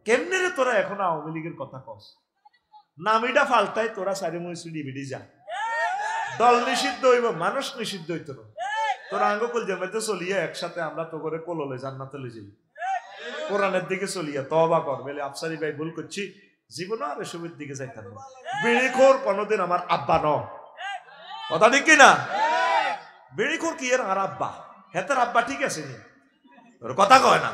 কেমনে রে তোরা এখন আওয়ামী লীগের কথা কস? নামিটা ফাল্টাই তোরা সারি মুসুড়ি বিড়ি যা। দল নিষিদ্ধ হইব, মানুষ নিষিদ্ধ হইত না। তোরা আঙ্গকুল জমাইতে চলিয়া একসাথে আমরা তো করে কোললে জান্নাতে লই যাই। কোরআনের দিকে চলিয়া তওবা কর বলে আফসারি ভাই ভুল করছি, জীবন আর এসবের দিকে যাইতাম না। বিড়িখোর কোনোদিন আমার আব্বা ন, কথা ঠিক কিনা? বিড়িখোর কি এর আর আব্বা? হেতার আব্বা ঠিক আছে নি? তোর কথা কয় না।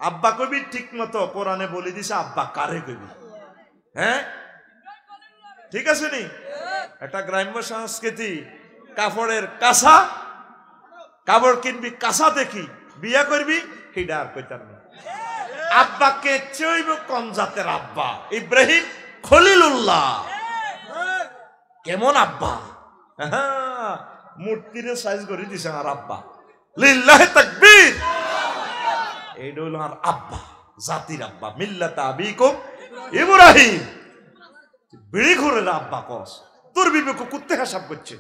আব্বা কবি ঠিক মতো কোরআনে বলে দিছে, আব্বা কারে কবি? হ্যাঁ ঠিক আছে নি? একটা গ্রাম্য সংস্কৃতি, কাপড়ের কাঁচা, কাপড় কিনবি কাঁচা দেখি, বিয়া করবি সেইটা আর কইতাম না। আব্বাকে চইব কোন জাতের আব্বা? ইব্রাহিম খলিলুল্লাহ। কেমন আব্বা? মূর্তিরে সাইজ করে দিছে আর আব্বা। লিল্লাহি তাকবীর। এইটা হলো আর আব্বা, জাতির আব্বা। মিল্লাতা আবিকুম ইব্রাহিম। বিড়ি ঘুরের আব্বা কস, তোর বিবেক কুত্তে হিসাব করছে।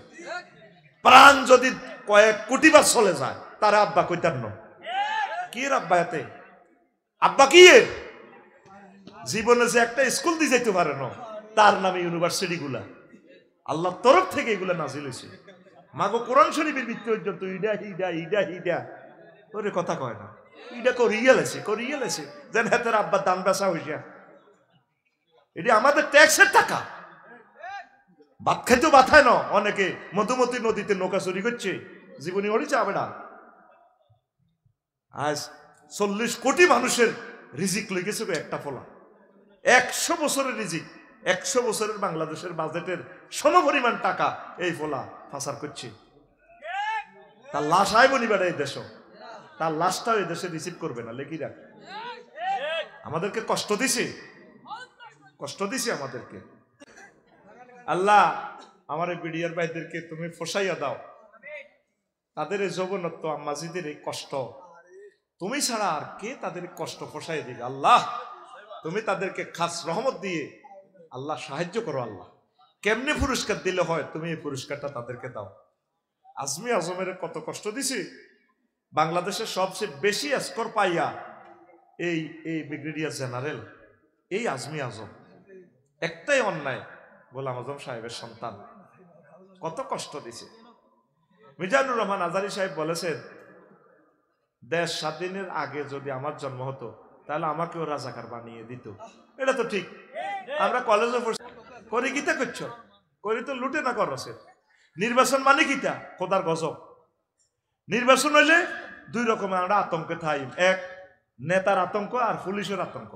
প্রাণ যদি কয়েক কোটি বার চলে যায় তার আব্বা কইতার ন। কি এর আব্বা? এতে আব্বা কি এর? জীবনে যে একটা স্কুল দিয়ে যেতে পারে না, তার নামে ইউনিভার্সিটি গুলা আল্লাহ তরফ থেকে এগুলা নাজিল হয়েছে। মাগো কোরআন শরীফের ভিত্তি পর্যন্ত ইডা হিডা ইডা হিডা ওরে কথা কয় না। ইডা করিয়াল আছে যেন হাতের আব্বার দান বেচা হয়েছে। এটি আমাদের ট্যাক্সের টাকা। ভাত খাইতেও বাথায় না। অনেকে মধুমতি নদীতে নৌকা চুরি করছে, জীবনী ওরই যাবে না। আজ 40 কোটি মানুষের রিজিক লই গেছে একটা ফলা। 100 বছরের রিজিক, 100 বছরের বাংলাদেশের বাজেটের সমপরিমাণ টাকা এই ফলা ফাসার করছে। তার লাশ আইব নিবার এই দেশ, তার লাশটাও এই দেশে রিসিভ করবে না। লেখি রাখ, আমাদেরকে কষ্ট দিছে আমাদেরকে। আল্লাহ আমার এই বিডিআর ভাইদেরকে তুমি ফসাইয়া দাও। তাদের এই যৌবনত্ব, আম্মাজিদের এই কষ্ট, তুমি ছাড়া আর কে তাদের কষ্ট ফসাই দিবে? আল্লাহ তুমি তাদেরকে খাস রহমত দিয়ে আল্লাহ সাহায্য করো। আল্লাহ কেমনে পুরস্কার দিলে হয়, তুমি এই পুরস্কারটা তাদেরকে দাও। আজমি আজমের কত কষ্ট দিছি। বাংলাদেশের সবচেয়ে বেশি স্কোর পাইয়া এই ব্রিগেডিয়ার জেনারেল এই আজমি আজম, একটাই অন্যায়, গোলাম আজম সাহেবের সন্তান, কত কষ্ট দিছে। মিজানুর রহমান আজারি সাহেব বলেছেন, দেশ স্বাধীনের আগে যদি আমার জন্ম হতো তাহলে আমাকেও রাজাকার বানিয়ে দিত। এটা তো ঠিক। আমরা কলেজে করি গীতা করছ, করি তো লুটে না করছে। নির্বাচন মানে গীতা, খোদার গজব। নির্বাচন হইলে দুই রকমের আমরা আতঙ্কে থাই। এক, নেতার আতঙ্ক আর পুলিশের আতঙ্ক।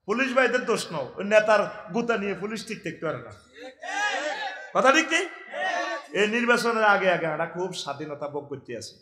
পুলিশ ভাইদের দোষ নাও, ওই নেতার গুতা নিয়ে পুলিশ ঠিক থাকতে পারে না। কথা ঠিক নেই? এই নির্বাচনের আগে আমরা খুব স্বাধীনতা ভোগ করতে আছি।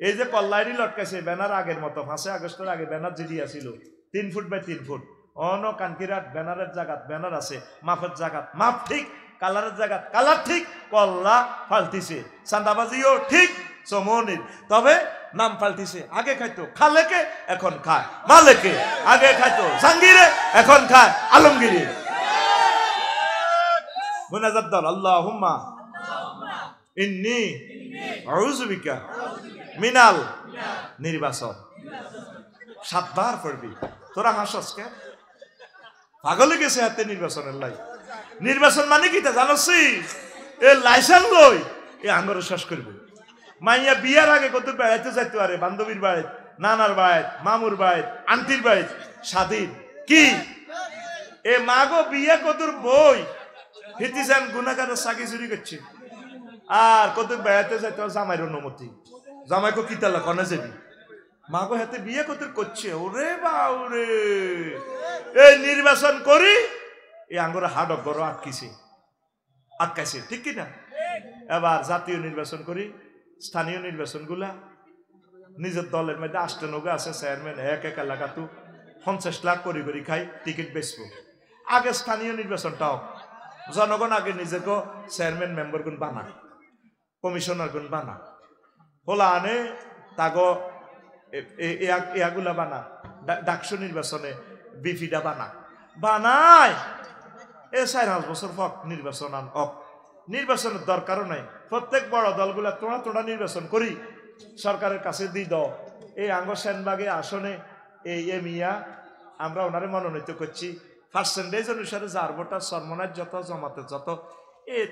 এই যে কল্লাইরি লটকাইছে ব্যানার, আগের মতো 5 আগস্টের আগে ব্যানার যেটি আছিল 3 ফুট বাই 3 ফুট, অন কানকিরাট ব্যানারের জায়গাত ব্যানার আছে, মাপের জায়গাত মাপ ঠিক, কালারের জায়গাত কালার ঠিক, কল্লা ফালতিছে, চান্দাবাজিও ঠিক চমনির, তবে নাম পাল্টিছে। আগে খাইতো খালেকে, এখন খায় মালেকে। আগে খাইতো জাঙ্গিরে, এখন খায় আলমগিরি। মুনাজাত দল আল্লাহুম্মা ইন্নী আউযু বিকা মিনাল নির্বাচন। 7 বার পড়বি। তোরা হাসস কে? পাগল গেছে হাতে নির্বাচনের লাই। নির্বাচন মানে কি তা জানোস? এ লাইসেন্স লই এ আঙ্গরে শেষ করবে। মাইয়া বিয়ার আগে কত বেড়াইতে যাইতে পারে, বান্ধবীর বাড়ি, নানার বাড়ি, মামুর বাড়ি, আন্টির বাড়ি, স্বাধীন কি এ মাগো বিয়া কতর বই হিতি যান গুনাগারের সাকি চুরি করছে। আর কত বেড়াইতে যাইতে জামাইয়ের অনুমতি, জামাইকে কি তালা কনে যাবি, মাগো হাতে বিয়ে কত করছে। ওরে বাউরে, এই নির্বাচন করি এই আঙ্গরে হাড় গড় আটকাইছে, ঠিক কিনা? এবার জাতীয় নির্বাচন করি, স্থানীয় নির্বাচন গুলা নিজের দলের মধ্যে 8 নৌকা আছে, চেয়ারম্যান এক এলাকা তো 50 লাখ করি খাই, টিকিট বেচবো। আগে স্থানীয় নির্বাচনটাও জনগণ আগে নিজেকে চেয়ারম্যান মেম্বার গুণ বানা, কমিশনার গুণ বানা, হোলা আনে তাগো এগুলা বানা, ডাকসু নির্বাচনে বিপিডা বানায়। এ 4-5 বছর পর নির্বাচন নির্বাচনের দরকারও নাই। প্রত্যেক বড় দলগুলা তোড়া নির্বাচন করি সরকারের কাছে দিয়ে দাও। এই আঙ্গ সেনবাগে আসনে এই মিয়া আমরা ওনারে মনোনীত করছি পার্সেন্টেজ অনুসারে যার ভোটা সরমনায় যত জমাতে যত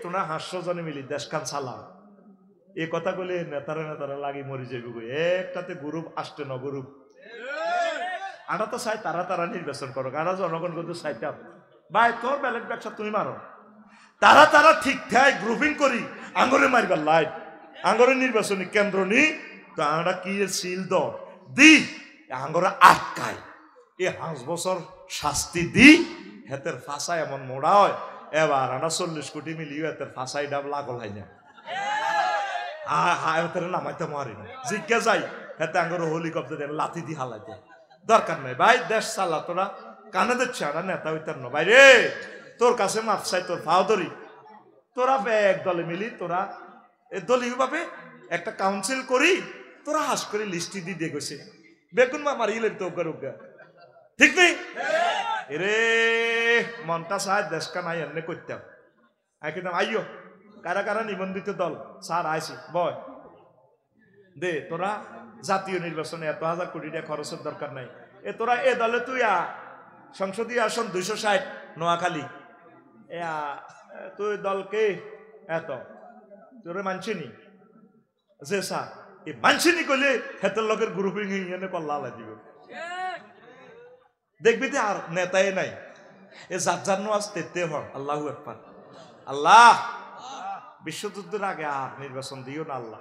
তোরা 500 জনে মিলি দেশখান চালাও এ কথা বলে নেতারা লাগি মরি যাবে একটাতে গ্রুপ আসতে ন গ্রুপ আমরা তো চাই তারা নির্বাচন করো আমরা জনগণ কিন্তু চাইতাম ভাই তোর ব্যালট ব্যবসা তুমি মারো তারা ঠিকঠাক গ্রুপিং করি আঙ্গরে মারিবার লাইট আঙ্গরে নির্বাচনী কেন্দ্র নি তো আমরা কি সিল দি আঙ্গরে আটকায় 5 বছর শাস্তি দি হেতের ফাঁসা এমন মোড়া হয় এবার আমরা 40 কোটি মিলিয়ে হেতের ফাঁসাই ডাব লাগল হয় না হেতের নামাইতে মারি না জিজ্ঞা যাই হেতে আঙ্গরে হেলিকপ্টার লাথি দি হালাইতে দরকার নাই ভাই দেশ চালা তোরা কানে দিচ্ছে আমরা নেতা হইতার না ভাই রে তোর কাছে মাফ চাই তোর ফাও ধরি তোরা এক দলে মিলি তোরা দলীয় ভাবে একটা কাউন্সিল করি তোরা হাস করে লিস্টি দিয়ে গেছে বেগুন মা মারিলে তো উগা ঠিক নেই রে মনটা চায় দেশকা নাই এমনি করতাম কিন্তু আইও কারা নিবন্ধিত দল স্যার আইসি বয় দে তোরা জাতীয় নির্বাচনে 1,000 কোটি টাকা খরচের দরকার নাই তোরা এ দলে তুই সংসদীয় আসন 260 নোয়াখালী তুই দলকে এত তোরে মানছিনি যে স্যার এই মানছিনি কইলে হেতের লোকের গ্রুপিং এনে কল্লা দিব দেখবি তো আর নেতাই নাই এ যার আজ তেতে হন আল্লাহু আকবার আল্লাহ বিশ্বযুদ্ধের আগে আর নির্বাচন দিও না আল্লাহ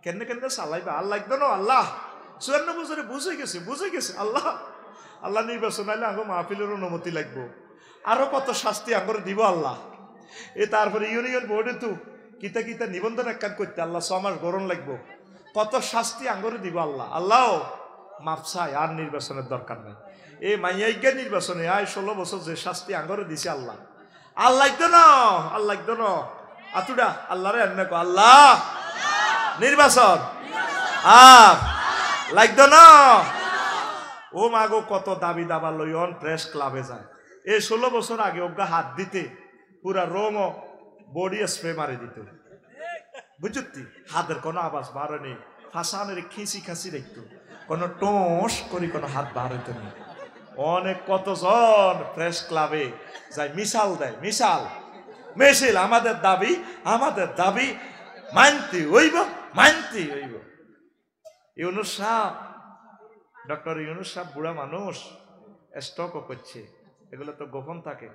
কেন চালাইবা আর লাগবে না আল্লাহ 54 বছরে বুঝে গেছে আল্লাহ নির্বাচন আইলে আগে মাহফিলের অনুমতি লাগবো আরো কত শাস্তি আঙ্গরে দিব আল্লাহ তারপরে ইউনিয়ন বোর্ডে তো কিতা নিবন্ধন একখান করতে আল্লাহ 6 মাস গরম লাগবো কত শাস্তি আঙ্গরে দিব আল্লাহ মাপসাই আর নির্বাচনের দরকার নাই এই মাইয়াইজ্ঞা নির্বাচনে 16 বছর যে শাস্তি আঙ্গরে দিছে আল্লাহ লাগতো না আতুডা আল্লাহরে এনে কো আল্লাহ নির্বাচন লাগতো না ও মাগো কত দাবি দাবা লইন প্রেস ক্লাবে যায় এই 16 বছর আগে ওগা হাত দিতে পুরা রোম বডি স্প্রে মারি দিত বুঝতি হাতের কোনো আওয়াজ বাড়েনি ফাঁসানের খিঁচি রাখতো কোনো টোস করি কোনো হাত বার হইতো না অনেক কতজন প্রেস ক্লাবে যাই মিশাল দেয় মিছিল আমাদের দাবি মানতে হইব ইউনুস সাহেব ডক্টর ইউনুস সাহেব বুড়া মানুষ স্টকও করছে এগুলো তো গোপন থাকে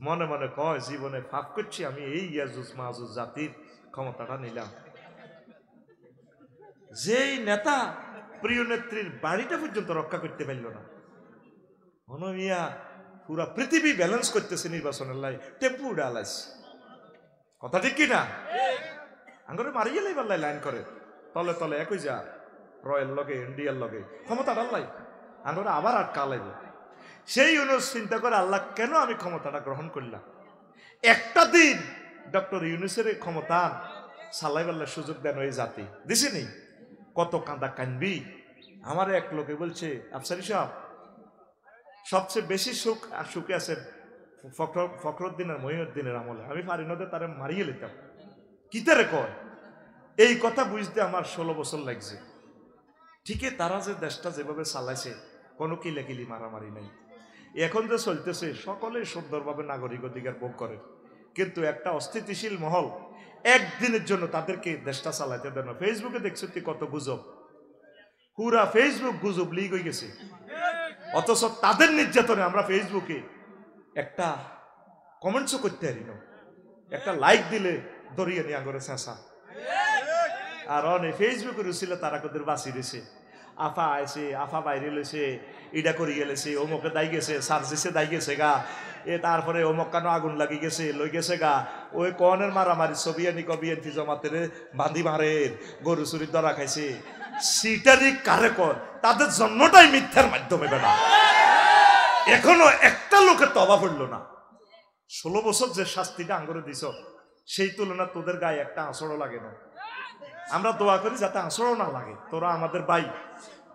মনে মনে কয় জীবনে ফাঁক করছি আমি এই ইয়াজুজ মাহুজ জাতির ক্ষমতাটা নিলাম যেই নেতা প্রিয় নেত্রীর বাড়িটা পর্যন্ত রক্ষা করতে পারল না মিয়া পুরা পৃথিবী ব্যালেন্স করতেছে নির্বাচনের লাই টেম্পু ডালাইছে কথা ঠিক কিনা আঙ্গরে মারিয়ে লাইবার লাইন করে তলে একই যা রয়্যাল লগে ইন্ডিয়ার লগে ক্ষমতা ডাল্লাই আঙ্গরে আবার আটকা লাইব সেই ইউনুস চিন্তা করে আল্লাহ কেন আমি ক্ষমতাটা গ্রহণ করলাম একটা দিন ডক্টর ইউনুসের ক্ষমতা সালাইবার সুযোগ দেন ওই জাতি দিছিনি কত কাঁদা কানবি আমার এক লোকে বলছে আফসারি সাহেব সবচেয়ে বেশি সুখে আছেন ফখরুদ্দিনের মহিউদ্দিনের আমলে আমি পারি নদে তারা মারিয়ে লিতাম কিতারে কয় এই কথা বুঝতে আমার 16 বছর লাগছে ঠিকই তারা যে দেশটা যেভাবে চালাইছে কোনো কিলাকিলি মারামারি নাই এখন যে চলতেছে সকলে সুন্দরভাবে নাগরিক অধিকার ভোগ করে কিন্তু একটা অস্থিতিশীল মহল একদিনের জন্য তাদেরকে দেশটা চালাইতে দেন না ফেসবুকে দেখছো কত গুজব পুরা ফেসবুক গুজব লিক হয়ে গেছে অথচ তাদের নির্যাতনে আমরা ফেসবুকে একটা কমেন্টসও করতে পারি না একটা লাইক দিলে দরিয়ে নিয়ে আঙ্গরে চেঁচা আর অনেক ফেসবুকে রুছিলে তারা কোদের বাঁচি দিছে আফা আইছে আফা বাইরে লইছে ইডা করি গেলেছে অমুকে দাই গেছে সার্জিসে দাই গেছে গা তারপরে অমুক কানো আগুন লাগি গেছে লই গেছে গা ওই কনের মারামারি ছবি আনি বিএনপি জমাতের বান্ধি মারের গরু চুরি ধরা খাইছে সিটারি কারে কর তাদের জন্মটাই মিথ্যার মাধ্যমে বেড়া এখনো একটা লোকের তবা পড়লো না 16 বছর যে শাস্তিটা আঙ্গরে দিছ সেই তুলনা তোদের গায়ে একটা আঁচড়ও লাগে না আমরা দোয়া করি যাতে আঁচড়ও না লাগে তোরা আমাদের ভাই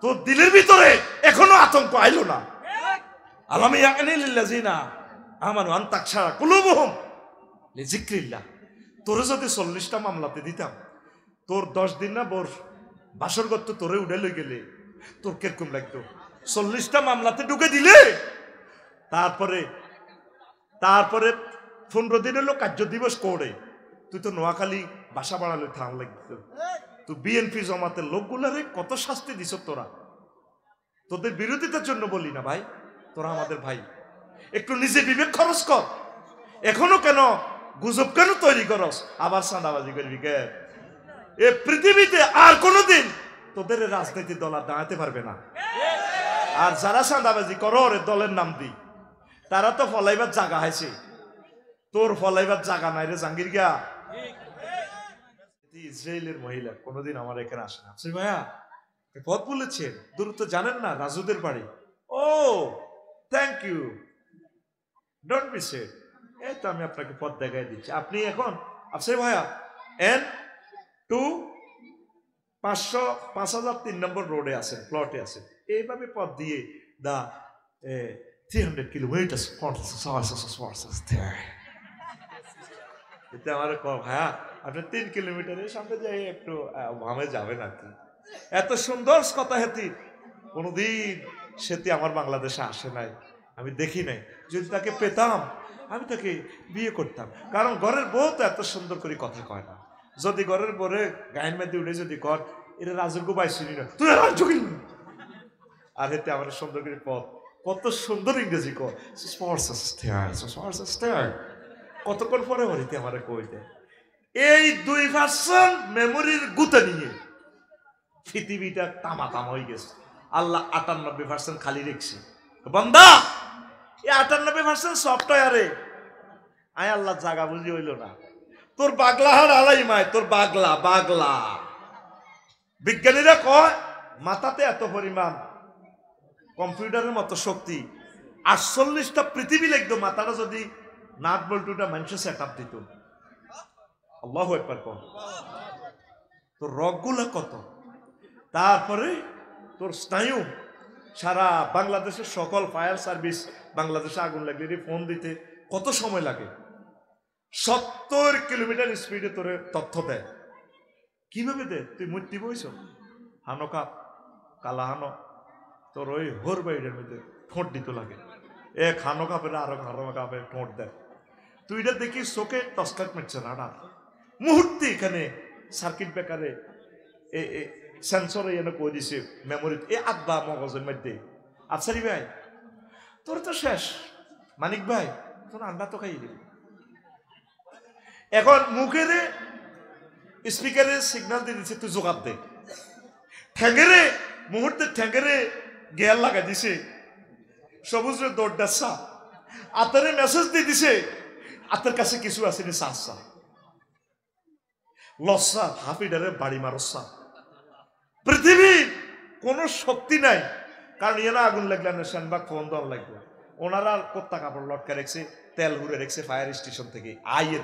তোর দিলের ভিতরে এখনো আতঙ্ক আইলো না আলামি ইয়াকানিলিল্লাযিনা আমানু আন তাকশা কুলুবুহুম লিযিকরিল্লাহ তোরে যদি 40টা মামলাতে দিতাম তোর 10 দিন না বোর বাসরগত তোরে উড়ে লই গেলে তোর কিরকম লাগতো 40টা মামলাতে ঢুকে দিলে তারপরে 15 দিনের লোক কার্য দিবস করে তুই তো নোয়াখালী বাসা বাড়ালে থাম লাগতো তুই বিএনপি জমাতের লোকগুলারে কত শাস্তি দিছ তোরা তোদের বিরোধিতার জন্য বলি না ভাই তোরা আমাদের ভাই একটু নিজে বিবেক খরচ কর এখনো কেন গুজব কেন তৈরি করস আবার চাঁদাবাজি করবি কে এ পৃথিবীতে আর কোনোদিন তোদের রাজনীতি দল আর দাঁড়াতে পারবে না আর যারা চাঁদাবাজি করো ওরে দলের নাম দি তারা তো ফলাইবার জায়গা হয়েছে তোর ফলাইবার জায়গা নাই রে জাহাঙ্গীর গিয়া ইসরায়েলের মহিলা কোনোদিন আমার এখানে আসে না আচ্ছা ভাইয়া পথ বলেছেন দূর তো জানেন না রাজুদের বাড়ি ও thank you don't be sad এই তো আমি আপনাকে পথ দেখাই দিচ্ছি আপনি এখন আচ্ছা ভাইয়া N2 5003 নম্বর রোডে আছেন প্লটে আছেন এইভাবে পথ দিয়ে দা 300 কিলোমিটার এতে আমার ভাইয়া আপনি 3 কিলোমিটারের সামনে যাই একটু ভামে যাবেন আর কি এত সুন্দর কথা হেতি কোনোদিন সেটি আমার বাংলাদেশে আসে নাই আমি দেখি নাই যদি তাকে পেতাম আমি তাকে বিয়ে করতাম কারণ ঘরের বউ তো এত সুন্দর করে কথা কয় না যদি ঘরের পরে গায়ের মধ্যে উঠে যদি কর এটা রাজুর্গ পাই শুনি না তুই আর হেতে আমার সুন্দর করে পথ কত সুন্দর ইংরেজি কর কতক্ষণ পরে হরিতে আমার কইতে এই 2% মেমোরির গুতে নিয়ে পৃথিবীটা তামা হয়ে গেছে আল্লাহ 98% খালি রেখেছে বান্দা এই 98% সফটওয়্যারে আয় আল্লাহ জায়গা বুঝি হইল না তোর বাগলা হার আলাই মায় তোর বাগলা বিজ্ঞানীরা কয় মাথাতে এত পরিমাণ কম্পিউটারের মতো শক্তি 48টা পৃথিবী লিখতো মাথাটা যদি নাট বল্টুটা মানুষের সেট আপ দিত আল্লাহু আকবার কর তোর রগগুলা কত তারপরে তোর স্নায়ু সারা বাংলাদেশের সকল ফায়ার সার্ভিস বাংলাদেশে আগুন লাগলে ফোন দিতে কত সময় লাগে 70 কিলোমিটার স্পিডে তোরে তথ্য দেয় কিভাবে দে তুই মূর্তি বইছ হানো কাপ কালা হানো তোর ওই হোর বাইরের মধ্যে ঠোঁট দিতে লাগে এক হানো কাপের আরো হানো কাপে ঠোঁট দেয় তুই এটা দেখি চোখে টসকাট মারছে না মুহূর্তে এখানে সার্কিট ব্রেকারে সেন্সরে এনে কই দিছে মেমোরি এ আব্বা মগজের মধ্যে আফসারি ভাই তোর তো শেষ মানিক ভাই তোর আন্ডা তো খাইয়ে দিবি এখন মুখের স্পিকারে সিগন্যাল দিয়ে দিচ্ছে তুই জোগাড় দে ঠ্যাঙ্গেরে মুহূর্তে ঠ্যাঙ্গেরে গিয়ার লাগা দিছে সবুজ দৌড় ডাসা আতারে মেসেজ দিয়ে দিছে আতার কাছে কিছু আসেনি সাহসা লসা হাফিডারে বাড়ি মারসা পৃথিবীর কোন শক্তি নাই কারণ এরা আগুন লাগলে না সেনবাগ ফোন দেওয়া লাগবে ওনারা কোত্তা কাপড় লটকা রেখেছে তেল হুড়ে রেখেছে ফায়ার স্টেশন থেকে আইয়ের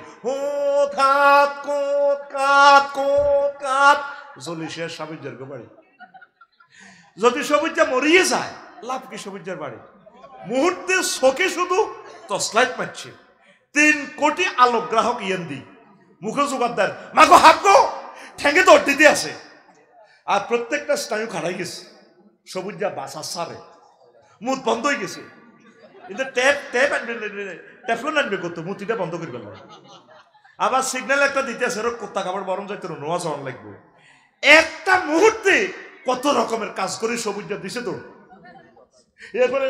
জলিশের সবুজের বাড়ি যদি সবুজটা মরিয়ে যায় লাভ কি সবুজের বাড়ি মুহূর্তে শোকে শুধু টর্চলাইট মারছে 3 কোটি আলোক গ্রাহক ইয়েন্দি মুখে জোগাড়দার মাগো হাগো ঠেঙ্গে তো দিতে আছে আর প্রত্যেকটা স্নায়ু খাড়াই গেছে সবুজা বাসা সারে মুখ বন্ধ হয়ে গেছে কিন্তু ট্যাপ আনবে করতো মুতিটা বন্ধ করে ফেলবে আবার সিগন্যাল একটা দিতে আছে কোত্তা কাপড় বরং যাইতে নোয়া যাওয়ার লাগবে একটা মুহূর্তে কত রকমের কাজ করে সবুজটা দিছে তো এরপরে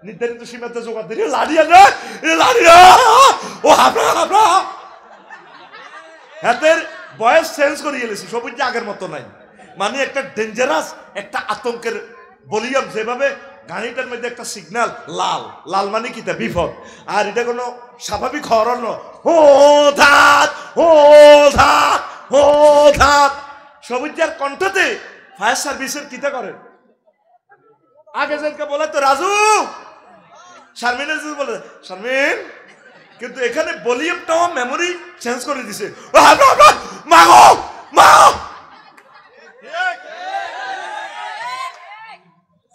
নির্ধারিত সীমাতে জোগাড় দিয়ে লাড়িয়া ও হাবড়া হাতের বয়স চেঞ্জ করে গেলেছি সবুজ আগের মতো নাই মানে একটা ডেঞ্জারাস একটা আতঙ্কের ভলিউম যেভাবে গাড়িটার মধ্যে একটা সিগন্যাল লাল লাল মানে কি তা বিপদ আর এটা কোনো স্বাভাবিক হরণ সবুজের কণ্ঠতে ফায়ার সার্ভিসের কিতা করে আগে যেনকে বলে তো রাজু শারমিনের বলে শারমিন কিন্তু এখানে ভলিউমটাও মেমোরি চেঞ্জ করে দিছে মাগো মাগো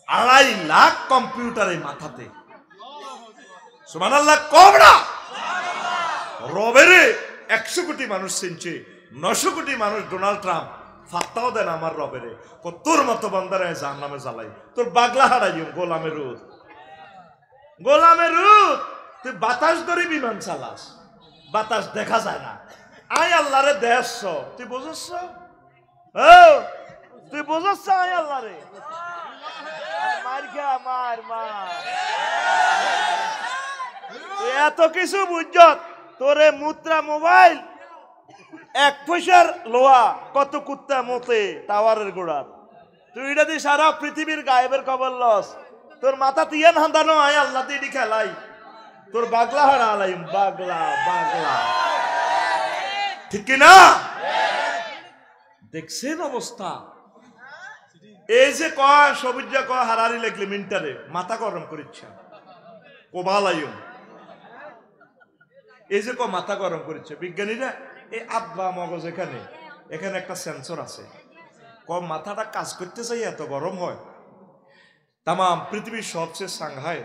2.5 লাখ কম্পিউটারে মাথাতে সুবহানাল্লাহ কবরা রবেরে 100 কোটি মানুষ চিনছে 900 কোটি মানুষ ডোনাল্ড ট্রাম্প ফাত্তাও দেন আমার রবেরে, তোর মতো বান্দারে জাহান্নামে জ্বালাই, তোর বাগলা হারাইম গোলামের রুদ, গোলামের রুদ। তুই বাতাস ধরে বিমান চালাস, বাতাস দেখা যায় না, আয় আল্লাহরে দেখছ, তুই বুঝছ, তুই বুঝছ আয় আল্লাহরে, মার খা, মার মার, এত কিছু বুঝত, তোরে মুদ্রা মোবাইল 1 পয়সার লোহা কত কুত্তা মতে টাওয়ারের গোড়ার, তুই এটা দিয়ে সারা পৃথিবীর গায়েবের খবর লস, তোর মাথা তিয়ান হান্দানো আয় আল্লাহ দিয়ে খেলাই, তোর বাগলা হারা আলাই, বাগলা বাগলা, ঠিক কিনা? দেখছেন অবস্থা? এই যে কয় সবুজ কয় হারারি লেখলে মিন্টারে মাথা গরম করিচ্ছে কোবালাইম, এই যে মাথা গরম করেছে বিজ্ঞানীরা, এই আব্বা মগজ এখানে এখানে একটা সেন্সর আছে, মাথাটা কাজ করতে চাই এত গরম হয়। তামাম পৃথিবীর সবচেয়ে সাংহাই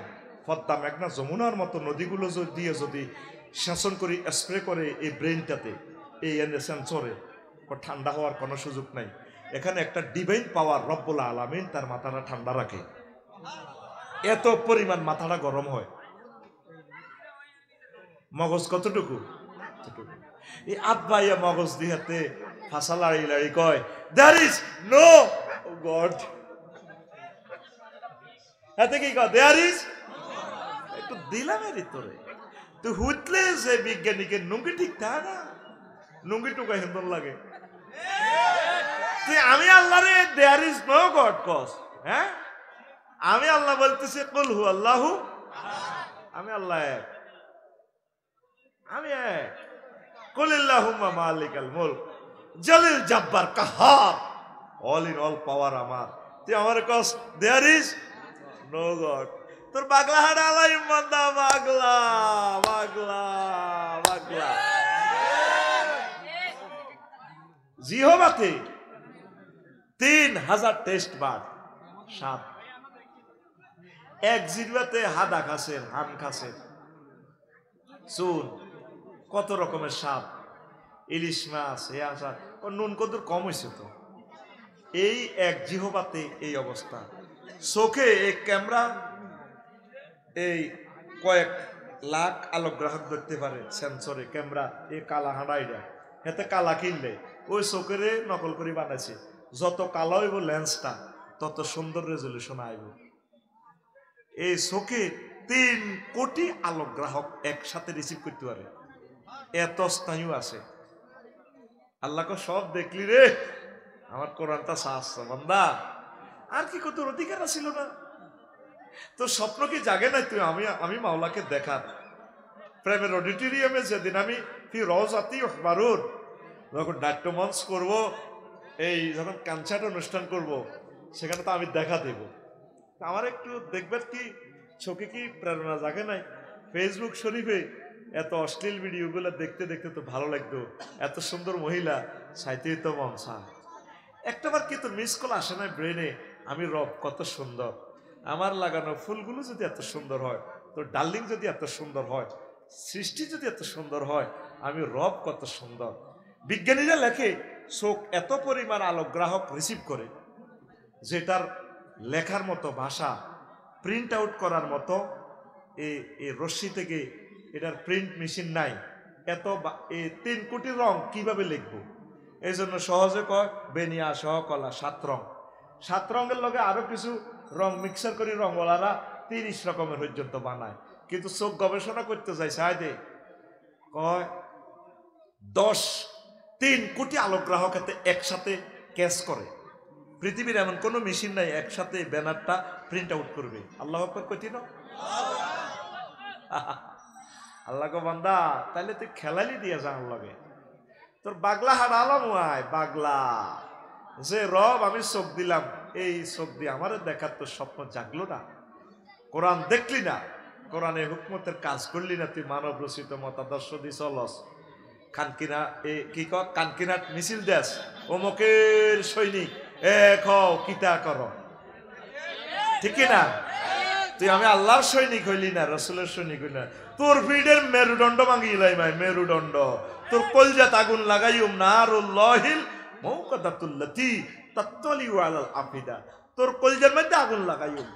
পদ্মা মেঘনা যমুনার মতো নদীগুলো দিয়ে যদি শাসন করি, স্প্রে করে এই ব্রেনটাতে, এই সেন্সরে, ঠান্ডা হওয়ার কোনো সুযোগ নাই। এখানে একটা ডিভাইন পাওয়ার রব্বুল আলামিন তার মাথাটা ঠান্ডা রাখে, এত পরিমাণ মাথাটা গরম হয়। মগজ কতটুকু? এই আব্বাইয়া মগজ দিহাতে ফাঁসা লাড়ি লাড়ি কয় there is no God, এতে কি কয় there is, একটু দিলামের ভিতরে তুই হুতলে যে বিজ্ঞানীকে নুঙ্গি ঠিক তা না, নুঙ্গি টুকা হিন্দর লাগে, তুই আমি আল্লাহরে there is no God কস, হ্যাঁ আমি আল্লাহ বলতেছি কুল হু আল্লাহু, আমি আল্লাহ এক, আমি এক, কুলিল্লাহুম্মা মালিকাল মুলক জলিল জব্বার কাহার, অল ইন অল পাওয়ার আমার, তুই আমার কস দেয়ার ইজ নো গড, তোর বাগলা হাড়া আলাই বান্দা, বাগলা বাগলা বাগলা। জিহবাতে 3000 টেস্ট বার সাপ, এক জিহ্বাতে হাদা খাসের, হাম খাসের, চুন, কত রকমের সাপ, ইলিশ মাছ, নুন কদুর কম হয়েছে তো, এই এক জিহবাতে এই অবস্থা। চোখে এক ক্যামেরা এই কয়েক লাখ আলোকগ্রাহক দেখতে পারে, সেন্সরে ক্যামেরা, এই কালা হাঁড়াইটা হেতে কালা কিনলে ওই চোখেরে নকল করে বানাইছে, যত কালো হইব লেন্সটা তত সুন্দর রেজলিউশন আইব। এই চোখে 3 কোটি আলোকগ্রাহক একসাথে রিসিভ করতে পারে, এত স্নায়ু আছে। আল্লাহকে সব দেখলি রে, আমার কোরআনটা সাহস বান্দা, আর কি কত অধিকার ছিল না, তোর স্বপ্ন কি জাগে নাই তুই আমি মাওলাকে দেখার? প্রেমের অডিটোরিয়ামে যেদিন আমি রওজাতি মারুন যখন নাট্যমঞ্চ করব, এই যখন কনসার্ট অনুষ্ঠান করব, সেখানে তো আমি দেখা দেব, আমার একটু দেখবেন কি চোখে কি প্রেরণা জাগে নাই? ফেসবুক শরীফে এত অশ্লীল ভিডিওগুলো দেখতে দেখতে তো ভালো লাগতো, এত সুন্দর মহিলা চাইতেই তো মন চায়। একটাবার কি তোর মিস কল আসে না ব্রেনে, আমি রব কত সুন্দর, আমার লাগানো ফুলগুলো যদি এত সুন্দর হয়, তোর ডার্লিং যদি এত সুন্দর হয়, সৃষ্টি যদি এত সুন্দর হয়, আমি রব কত সুন্দর। বিজ্ঞানীরা লেখে চোখ এত পরিমাণ আলোকগ্রাহক রিসিভ করে, যেটার লেখার মতো ভাষা, প্রিন্ট আউট করার মতো এই রশ্মি থেকে এটার প্রিন্ট মেশিন নাই। এত 3 কোটি রং কিভাবে লিখবো? এই জন্য সহজে কয় বেনিয়া সহ কলা 7 রং, 7 রঙের লগে আরো কিছু রং মিক্সার করে রঙওয়ালারা 30 রকমের পর্যন্ত বানায়। কিন্তু চোখ গবেষণা করতে যায় সাইডে কয় 3 কোটি আলোকগ্রাহক এতে একসাথে ক্যাচ করে। পৃথিবীর এমন কোনো মেশিন নাই একসাথে ব্যানারটা প্রিন্ট আউট করবে। আল্লাহ আকবার কইতি না? আল্লাহ গো বান্দা, তাহলে তুই খেলালি দিয়ে যা লাগে, তোর বাগলা হারালাম আয় বাগলা, যে রব আমি চোখ দিলাম, এই চোখ দিয়ে আমার দেখার তোর স্বপ্ন জাগলো না? কোরআন দেখলি না? কোরআনে হুকমতের কাজ করলি না? তুই মানব রচিত মতাদর্শ দি চলস, কানকিনা কি কানকিনাট মিছিল দেশ, অমুকের সৈনিক এক হও কিতা কর, ঠিক না? তুই আমি আল্লাহর সৈনিক হইলি না, রসুলের সৈনিক হইলি না, তোর ভিড়ের মেরুদণ্ড ভাঙিলাই মাই মেরুদণ্ড, তোর কলজাত আগুন লাগাইম নারুল্লাহিল মাউকাদাতুল্লাতি তাত্তালিউ আলাল আফিদা। তোর কলজার মধ্যে আগুন লাগাইম,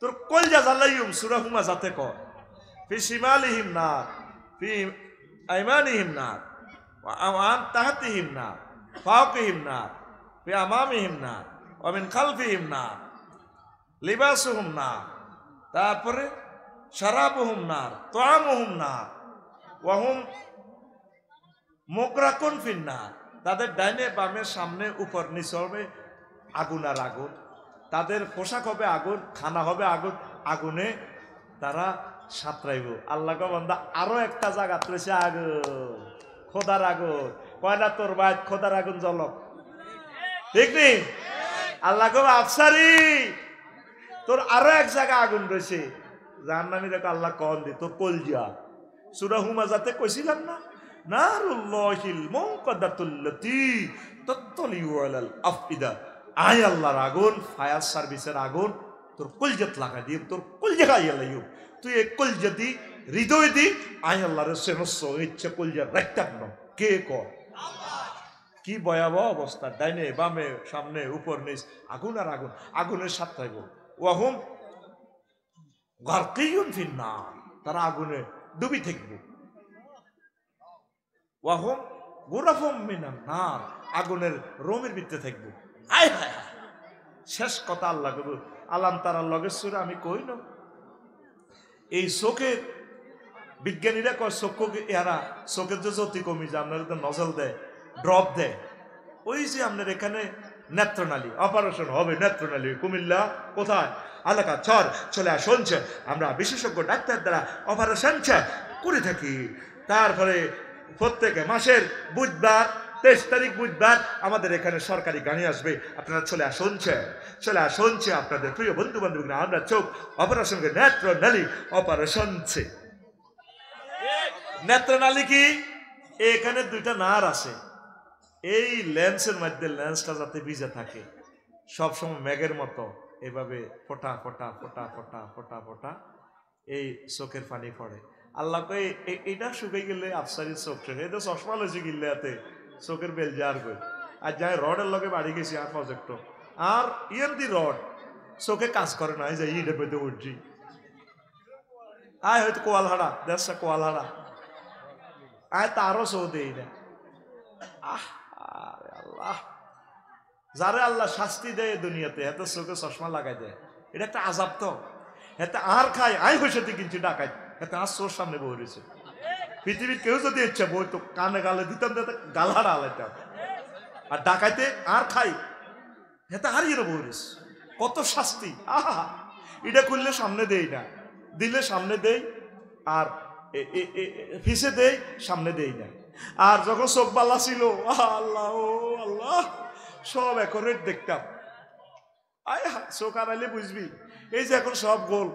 তোর কলজা জ্বালাইম। সূরা হুমাযাতে কয় ফি শিমালিহিম নার, ফি আইমানিহিম নার, ওয়া আন তাহতিহিম নার, ফাওকিহিম নার, ফি আমামিহিম নার, ওয়া মিন খালফিহিম নার, লিবাসুহুম নার, তারপরে শারাবুহুম নার, তুআমুহুম নার, ওয়া হুম মুকরাকুন ফিন নার। তাদের ডাইনে বামে সামনে উপর নিচে হবে আগুন আর আগুন। তাদের পোশাক হবে আগুন, খানা হবে আগুন, আগুনে তারা সাঁতরাইব। আল্লাহ গো বান্দা আরো একটা জায়গা রয়েছে আগুন, খোদার আগুন। কয়না তোর বাইত খোদার আগুন জ্বলক, ঠিক নেই? আল্লাহ গো আফসারি তোর আরো এক জায়গা আগুন রয়েছে জাহান্নামী। দেখো আল্লাহ কন দি তোর কলজা। সূরা হুমাযাতে কইছিলাম না, নারুল্লাহিল মুনকাদাতুল্লাতি তাত্তালিউ আলাল আফিদা। আয় আল্লাহর আগুন, ফায়ার সার্ভিসের আগুন তোর কলজাত লাগা দিম, তোর কলজা খাইয়া লাইম। তুই এক কলজা দি, হৃদয় দি আয় আল্লাহর সেনস ইচ্ছে কলজা রাখতাম না। কে কর? কি ভয়াবহ অবস্থা! ডাইনে বামে সামনে উপর নিচ আগুন আর আগুন, আগুনের সাথে ওয়াহুম গারকিয়ুন ফিন নার, তারা আগুনে ডুবি থাকবে। ওয়াহুম গুরাফুম মিনান নার, আগুনের রোমের ভিতরে থাকবে। হায় হায় হায়, শেষ কথা আল্লাহ কবু আলাম তারার লগের সুরে আমি কই না। এই চোখের বিজ্ঞানীরা কয় চক্ষু এরা চোখের যে জ্যোতি কমি যায়, আপনার নজল দেয়, ড্রপ দেয়। ওই যে আপনার এখানে নেত্রনালী অপারেশন হবে, নেত্রনালী কুমিল্লা কোথায় এলাকা চর চলে শুনছে, আমরা বিশেষজ্ঞ ডাক্তার দ্বারা অপারেশন করে থাকি। তারপরে প্রত্যেকে মাসের বুধবার 23 তারিখ বুধবার আমাদের এখানে সরকারি গাড়ি আসবে, আপনারা চলে আসুনছে আপনাদের প্রিয় বন্ধু বান্ধব, আমরা চোখ অপারেশন নেত্রনালী অপারেশন। নেত্রনালী কি? এখানে দুইটা নার আছে, এই লেন্সের মধ্যে লেন্সটা যাতে ভিজে থাকে সবসময় মেঘের মতো এভাবে ফোটা ফোটা ফোটা ফোটা ফোটা ফোটা এই চোখের পানি পড়ে। আল্লাহ কই এটা শুকিয়ে গেলে আফসারির চোখ শুকে, এটা চশমা লইছে গিললে হাতে চোখের বেল যার কই। আর যাই রডের লগে বাড়ি গেছি আর প্রজেক্ট আর দি রড চোখে কাজ করে না, যাই ইটের পেতে উঠছি আয় হয়তো কোয়ালহাড়া দেশটা কোয়ালহাড়া আয় তারও চৌ দেই না। আল্লাহ যারে আল্লাহ শাস্তি দেয় দুনিয়াতে এত চোখে চশমা লাগাই দেয়, এটা একটা আজাব। তো এতে আর খাই আই হইসাতে কিনছি ডাকাই, এতে আর চোর সামনে বই রয়েছে। পৃথিবীর কেউ যদি ইচ্ছা বই তো কানে গালে দিতাম, গালহাড়া আলাইতাম। আর ডাকাইতে আর খাই এতে আর ইয়ে বই রয়েছে। কত শাস্তি! আহা, এটা করলে সামনে দেই না, দিলে সামনে দেই, আর ফিসে দেই সামনে দেই না। আর যখন চোখ বালা ছিল আল্লাহ ও আল্লাহ সব একরেট দেখতাম। আয় চোখ আড়াইলে বুঝবি এই যে এখন সব গোল,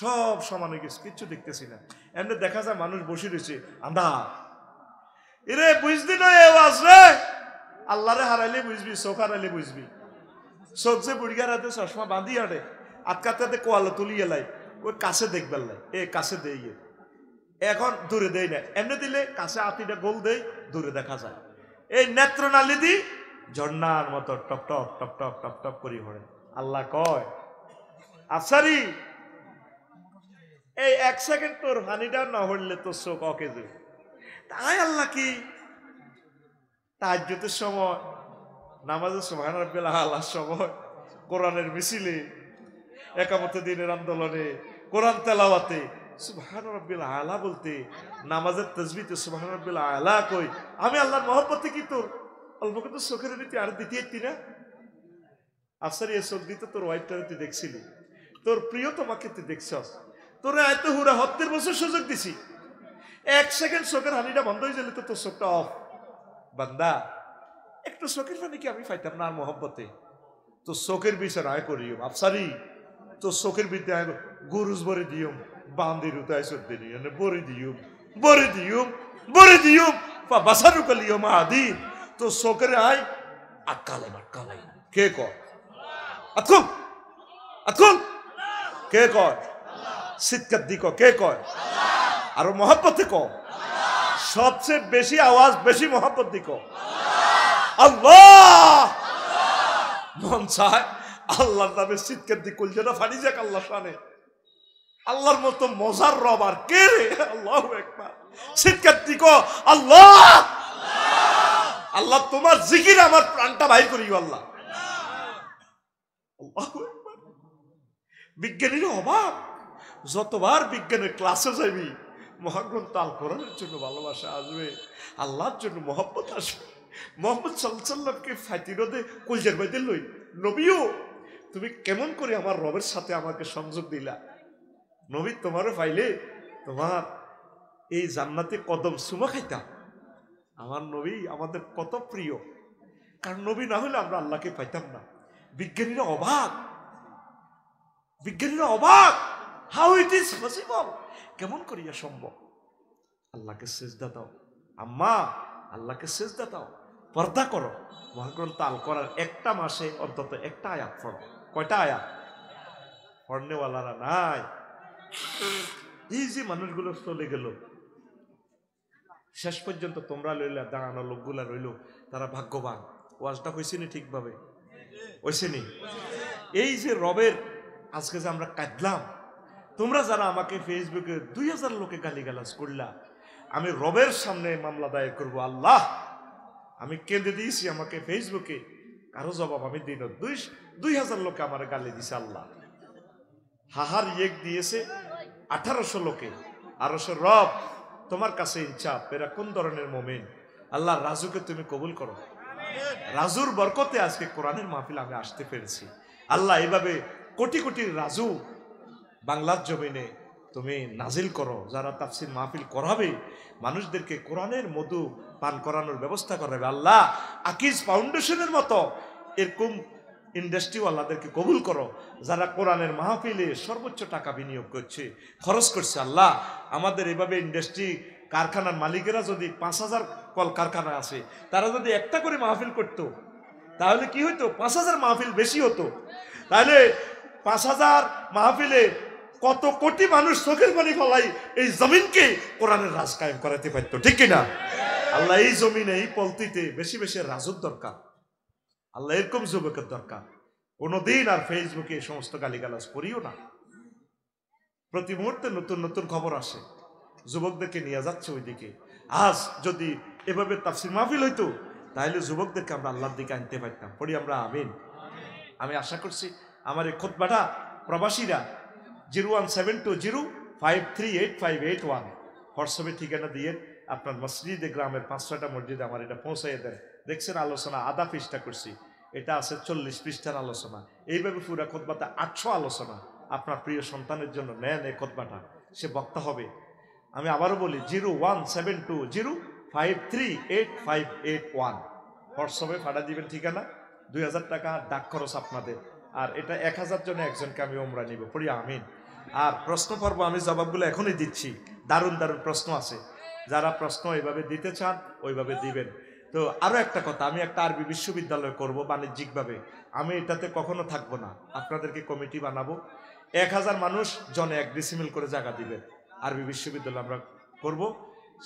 সব সমান হয়ে গেছে, কিচ্ছু দেখতেছি না। এমনি দেখা যায় মানুষ বসে রয়েছে আন্ধা, এরে বুঝলি না আওয়াজ রে, আল্লাহরে হারাইলে বুঝবি, চোখ হারাইলে বুঝবি। চোখ যে বুড়িগার হাতে চশমা বাঁধি হাঁটে আটকাতে কোয়ালো তুলি এলাই ওই কাছে দেখবার লাই, এ কাছে দেই, এখন দূরে দেই না। এমনি দিলে কাছে আতিটা গোল দেই, দূরে দেখা যায়। এই নেত্রনালী দি ঝর্ণার মতো top top top top top top করি পড়ে। আল্লাহ কয় আফসারি এই 1 সেকেন্ড তোর হানিটা না হইলে তোর চোখ অকেজে। তাই আল্লাহ কি তাহাজ্জুদের সময়, নামাজের সুবহান রাব্বিল আলার সময়, কোরআনের মিছিলে, একামতে দিনের আন্দোলনে, কোরআন তেলাওয়াতে সুবহান রাব্বিল আলা বলতে, নামাজের তাসবিহতে সুবহান রাব্বিল আলা কই, আমি আল্লাহর মহব্বতে কি তোর অল্প কিন্তু চোখের দিতে আর দিতে না? আফসারি এ চোখ দিতে তোর ওয়াইফটারে তুই দেখছিলি, তোর প্রিয় তোমাকে তুই দেখছস, তোরে আয়তো হুরা 70 বছর সুযোগ দিছি, 1 সেকেন্ড চোখের হানিটা বন্ধ হয়ে গেলে তো তোর চোখটা অফ। বান্দা একটু চোখের পানি কি আমি পাইতাম না আর মহব্বতে? তো চোখের বিচার করিও আফসারি, তো চোখের বিদ্যা গুরুজ বরে দিও বান্দির উতায় সদ্দি নিয়ে বরে দিও বাসারু কালিও মাহাদি, তো চোখের আয় আটকালাই আটকালাই। কে কয়? আতকুল আতকুল কে কয়? চিৎকার দি কে কয়? আরো মহব্বতে ক, সবচেয়ে বেশি আওয়াজ বেশি মহব্বত দি ক। আল্লাহ, মন চায় আল্লাহর নামে চিৎকার দি কলজাটা ফানি যাক আল্লাহ শানে। আল্লাহর মতো মজার রব আর কে রে? আল্লাহু আকবার, চিৎকার দি কো আল্লাহ। আল্লাহ তোমার জিকির আমার প্রাণটা বাইর করিও আল্লাহ। আল্লাহু আকবার। বিজ্ঞানীর অভাব, যতবার বিজ্ঞানের ক্লাসে যাবি মহাগ্রন্থ আল কোরআনের জন্য ভালোবাসা আসবে, আল্লাহর জন্য মহব্বত আসবে। মোহাম্মদ সাল্লাল্লাহু আলাইহি সাল্লামকে ফাতিরদে কলজার বাইতে লই, নবীও তুমি কেমন করে আমার রবের সাথে আমাকে সংযোগ দিলা। নবী তোমারও পাইলে তোমার এই জান্নাতে কদম সুমা খাইতা। আমার নবী আমাদের কত প্রিয়, কারণ নবী না হলে আমরা আল্লাহকে পাইতাম না। বিজ্ঞানীরা অবাক, বিজ্ঞানীরা অবাক, হাউ ইট ইজ পসিবল, কেমন করিয়া সম্ভব। আল্লাহকে সেজদা দাও আম্মা, আল্লাহকে সেজদা দাও, পর্দা করো। মহাগ্রন্থ আল কোরআন একটা মাসে অন্তত একটা আয়াত পড়ো। কয়টা আয়াত? পড়নেওয়ালারা নাই। এই যে মানুষগুলো চলে গেল, শেষ পর্যন্ত তোমরা লইলা দাঁড়ানো লোকগুলা রইল, তারা ভাগ্যবান। ওয়াজটা হয়েছে নি ঠিকভাবে? হয়েছে নি? এই যে রবের আজকে যে আমরা কাঁদলাম, তোমরা যারা আমাকে ফেসবুকে 2000 লোকে গালিগালাজ করলা, আমি রবের সামনে মামলা দায়ের করবো। আল্লাহ, আমি কেঁদে দিয়েছি আমাকে ফেসবুকে, কারো জবাব আমি দিই না। 2000 লোকে আমার গালি দিছে। আল্লাহ হাহার ইয়েক দিয়েছে 1800 লোকে। আরো রব তোমার কাছে ইনসাফ, এরা কোন ধরনের মোমেন। আল্লাহ রাজুকে তুমি কবুল করো। রাজুর বরকতে আজকে কোরআনের মাহফিল আমি আসতে পেরেছি। আল্লাহ এইভাবে কোটি কোটি রাজু বাংলার জমিনে তুমি নাজিল করো, যারা তাফসীর মাহফিল করাবে, মানুষদেরকে কোরআনের মধু পান করানোর ব্যবস্থা করাবে। আল্লাহ আকিজ ফাউন্ডেশনের মতো এরকম ইন্ডাস্ট্রিওয়ালাদেরকে কবুল করো, যারা কোরআনের মাহফিলে সর্বোচ্চ টাকা বিনিয়োগ করছে, খরচ করছে। আল্লাহ আমাদের এভাবে ইন্ডাস্ট্রি কারখানার মালিকেরা যদি 5000 কল কারখানা আছে, তারা যদি একটা করে মাহফিল করত, তাহলে কি হইতো? 5000 মাহফিল বেশি হতো। তাহলে 5000 মাহফিলে কত কোটি মানুষ চোখের পানি ফলাই এই জমিনকে কোরআনের রাজ কায়েম করাতে পারত, ঠিক কিনা? আল্লাহ এই জমিনে, এই পলতিতে বেশি বেশি রাজুর দরকার। আল্লাহ এরকম যুবকের দরকার। কোনদিন আর ফেসবুকে এই সমস্ত গালিগালাজ করিও না। প্রতি মুহূর্তে নতুন নতুন খবর আসে, যুবকদেরকে নিয়ে যাচ্ছে ওইদিকে। আজ যদি এভাবে তাফসীর মাহফিল হইতো, তাহলে যুবকদেরকে আমরা আল্লাহর দিকে আনতে পারতাম। পড়ি আমরা আমিন। আমি আশা করছি আমার এই খুতবাটা প্রবাসীরা 01720538581 হোয়াটসঅ্যাপে ঠিকানা দিয়ে আপনার মসজিদে, গ্রামের 5-6টা মসজিদে আমার এটা পৌঁছাইয়ে দেন। দেখছেন আলোচনা আধা পৃষ্ঠা করছি, এটা আছে 40 পৃষ্ঠার আলোচনা। এইভাবে পুরা খুতবাতে 800 আলোচনা। আপনার প্রিয় সন্তানের জন্য নেন এই খুতবাটা, সে বক্তা হবে। আমি আবারও বলি 01720538581 হোয়াটসঅ্যাপে পাঠা দিবেন ঠিকানা। 2000 টাকা ডাক খরচ আপনাদের। আর এটা 1000 জনে একজনকে আমি ওমরা নিব। পড়ি আমিন। আর প্রশ্ন পর্ব আমি জবাবগুলো এখনই দিচ্ছি। দারুণ দারুণ প্রশ্ন আছে, যারা প্রশ্ন এইভাবে দিতে চান ওইভাবে দিবেন। তো আরো একটা কথা, আমি একটা আরবি বিশ্ববিদ্যালয় করব বাণিজ্যিকভাবে। আমি এটাতে কখনো থাকবো না, আপনাদেরকে কমিটি বানাবো। 1000 মানুষ জনে 1 ডিসিমেল করে জায়গা দিবেন। আরবি বিশ্ববিদ্যালয় আমরা করব,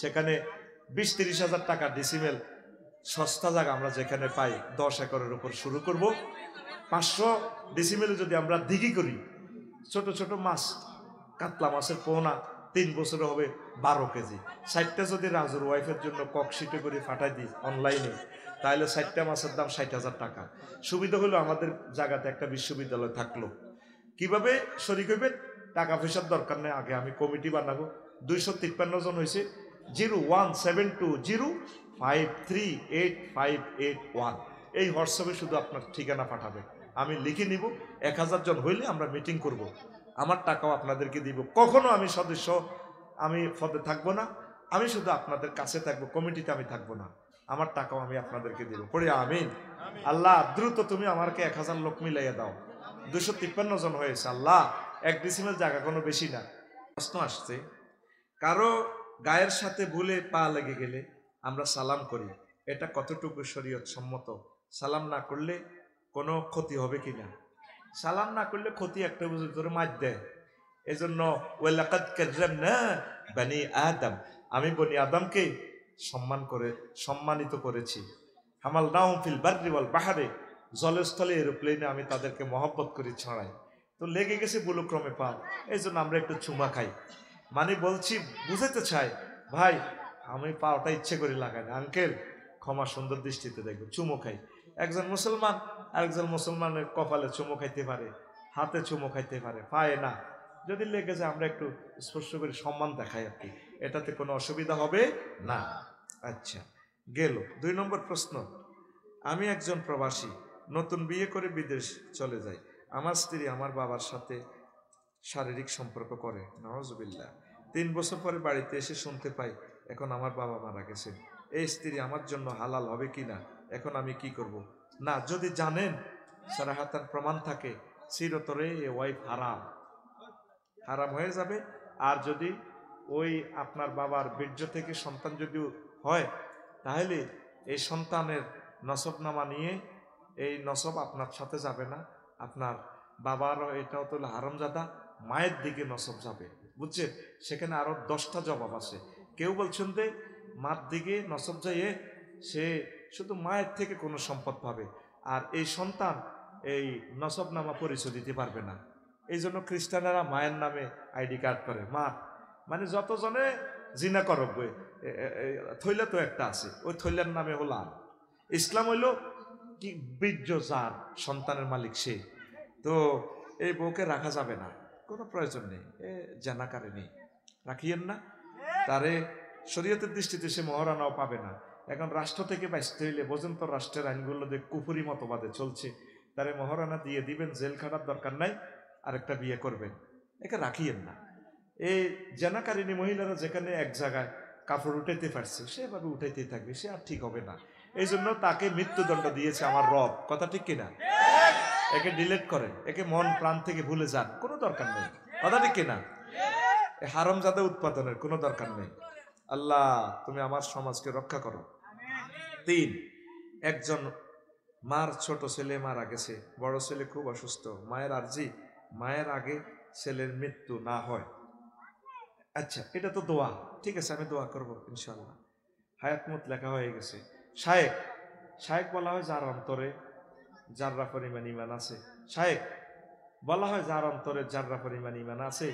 সেখানে 20-30 হাজার টাকা ডিসিমেল সস্তা জায়গা আমরা যেখানে পাই 10 একরের উপর শুরু করব। 500 ডিসিমেলে যদি আমরা দিঘি করি, ছোট ছোট মাছ, কাতলা মাছের পোনা 3 বছরে হবে 12 কেজি। 60টা যদি রাজুর ওয়াইফের জন্য ককশিটে করে ফাটাই দিই অনলাইনে, তাহলে 60টা মাছের দাম 60,000 টাকা। সুবিধা হলো আমাদের জায়গাতে একটা বিশ্ববিদ্যালয় থাকলো। কিভাবে শরীক হইবেন? টাকা পয়সার দরকার নেই, আগে আমি কমিটি বানাবো। 253 জন হয়েছে। 01720538581 এই হোয়াটসঅ্যাপে শুধু আপনার ঠিকানা পাঠাবেন, আমি লিখে নিব। 1000 জন হইলে আমরা মিটিং করব, আমার টাকাও আপনাদেরকে দিব। কখনো আমি সদস্য আমি পদে থাকবো না, আমি শুধু আপনাদের কাছে থাকবো, কমিটিতে আমি থাকবো না। আমার টাকাও আমি আপনাদেরকে দিব। পড়ি আমিন। আল্লাহ দ্রুত তুমি আমাকে 1000 লোক মিলাইয়া দাও। 253 জন হয়েছে। আল্লাহ 1 ডিসিমেল জায়গা কোনো বেশি না। প্রশ্ন আসছে, কারো গায়ের সাথে ভুলে পা লেগে গেলে আমরা সালাম করি, এটা কতটুকু শরীয়ত সম্মত? সালাম না করলে কোনো ক্ষতি হবে কিনা? সালাম না করলে ক্ষতি একটা বুঝে ধরে মার দেয়। এজন্য ওয়ালাকাদ কাররামনা বনি আদম, আমি বনি আদমকে সম্মানিত করেছি। হামালনাহুম ফিল বাররি ওয়াল বাহরে, জলস্থলে এরোপ্লেনে আমি তাদেরকে মহব্বত করি ছড়াই। তো লেগে গেছে বুলুক্রমে পা, এই জন্য আমরা একটু চুমা খাই। মানে বলছি, বুঝাতে চাই ভাই আমি পাওটা ইচ্ছে করে লাগাই না, আঙ্কেল ক্ষমা সুন্দর দৃষ্টিতে দেখবে, চুমো খাই। একজন মুসলমান আরেকজন মুসলমানের কপালে চুমো খাইতে পারে, হাতে চুমো খাইতে পারে, পায়ে না। যদি লেগে যায় আমরা একটু স্পর্শ করে সম্মান দেখাই আর কি, এটাতে কোনো অসুবিধা হবে না। আচ্ছা গেল 2 নম্বর প্রশ্ন। আমি একজন প্রবাসী, নতুন বিয়ে করে বিদেশ চলে যাই। আমার স্ত্রী আমার বাবার সাথে শারীরিক সম্পর্ক করে, নাউজুবিল্লাহ। 3 বছর পরে বাড়িতে এসে শুনতে পাই এখন আমার বাবা মারা গেছেন। এই স্ত্রী আমার জন্য হালাল হবে কিনা, এখন আমি কি করব? না, যদি জানেন সারাহাতান প্রমাণ থাকে, চিরতরে এ ওয়াইফ হারাম, হারাম হয়ে যাবে। আর যদি ওই আপনার বাবার বীর্য থেকে সন্তান যদি হয়, তাহলে এই সন্তানের নসবনামা নিয়ে এই নসব আপনার সাথে যাবে না, আপনার বাবারও এটাও তো হারামজাদা, মায়ের দিকে নসব যাবে, বুঝছেন? সেখানে আরো 10টা জবাব আছে। কেউ বলছেন যে মার দিকে নসব যাইয়ে সে শুধু মায়ের থেকে কোনো সম্পদ পাবে, আর এই সন্তান এই নসবনামা পরিচয় দিতে পারবে না। এই জন্য খ্রিস্টানেরা মায়ের নামে আইডি কার্ড করে, মা মানে যতজনে জিনা করবে থৈলা তো একটা আছে, ওই থৈলার নামে হলাম। ইসলাম হইল কি বীর্য যার সন্তানের মালিক সে, তো এই বউকে রাখা যাবে না, কোনো প্রয়োজন নেই, এ জানাকারে নেই, রাখিয়েন না তারে। শরীয়তের দৃষ্টিতে সে মহারানাও পাবে না। এখন রাষ্ট্র থেকে বাঁচতে হইলে বোঝেন তো, রাষ্ট্রের আইনগুলো যে কুফুরি মতবাদে চলছে, তারে মহারানা দিয়ে দিবেন, জেল খাটার দরকার নাই, আরেকটা বিয়ে করবেন, একে রাখিয়েন না। এই জানাকারিনী মহিলারা যেখানে এক জায়গায় কাপড় উঠাইতে পারছে সেভাবে উঠাইতেই থাকবে, সে আর ঠিক হবে না। এই জন্য তাকে মৃত্যুদণ্ড দিয়েছে আমার রব, কথা ঠিক কিনা? একে ডিলেট করেন, একে মন প্রাণ থেকে ভুলে যান, কোনো দরকার নেই, কথা ঠিক কিনা? হারামজাদা উৎপাদনের কোনো দরকার নেই। আল্লাহ তুমি আমার সমাজকে রক্ষা করো। 3, একজন মার ছোট ছেলে মারা গেছে, বড় ছেলে খুব অসুস্থ, মায়ের আরজি মায়ের আগে ছেলের মৃত্যু না হয়। আচ্ছা এটা তো দোয়া, ঠিক আছে আমি দোয়া করবো ইনশাল্লাহ। হায়াতমত লেখা হয়ে গেছে। শায়েক, শায়েক বলা হয় যার অন্তরে জাররা পরিমাণ ইমান আছে। শায়েক বলা হয় যার অন্তরে জাররা পরিমাণ ইমান আছে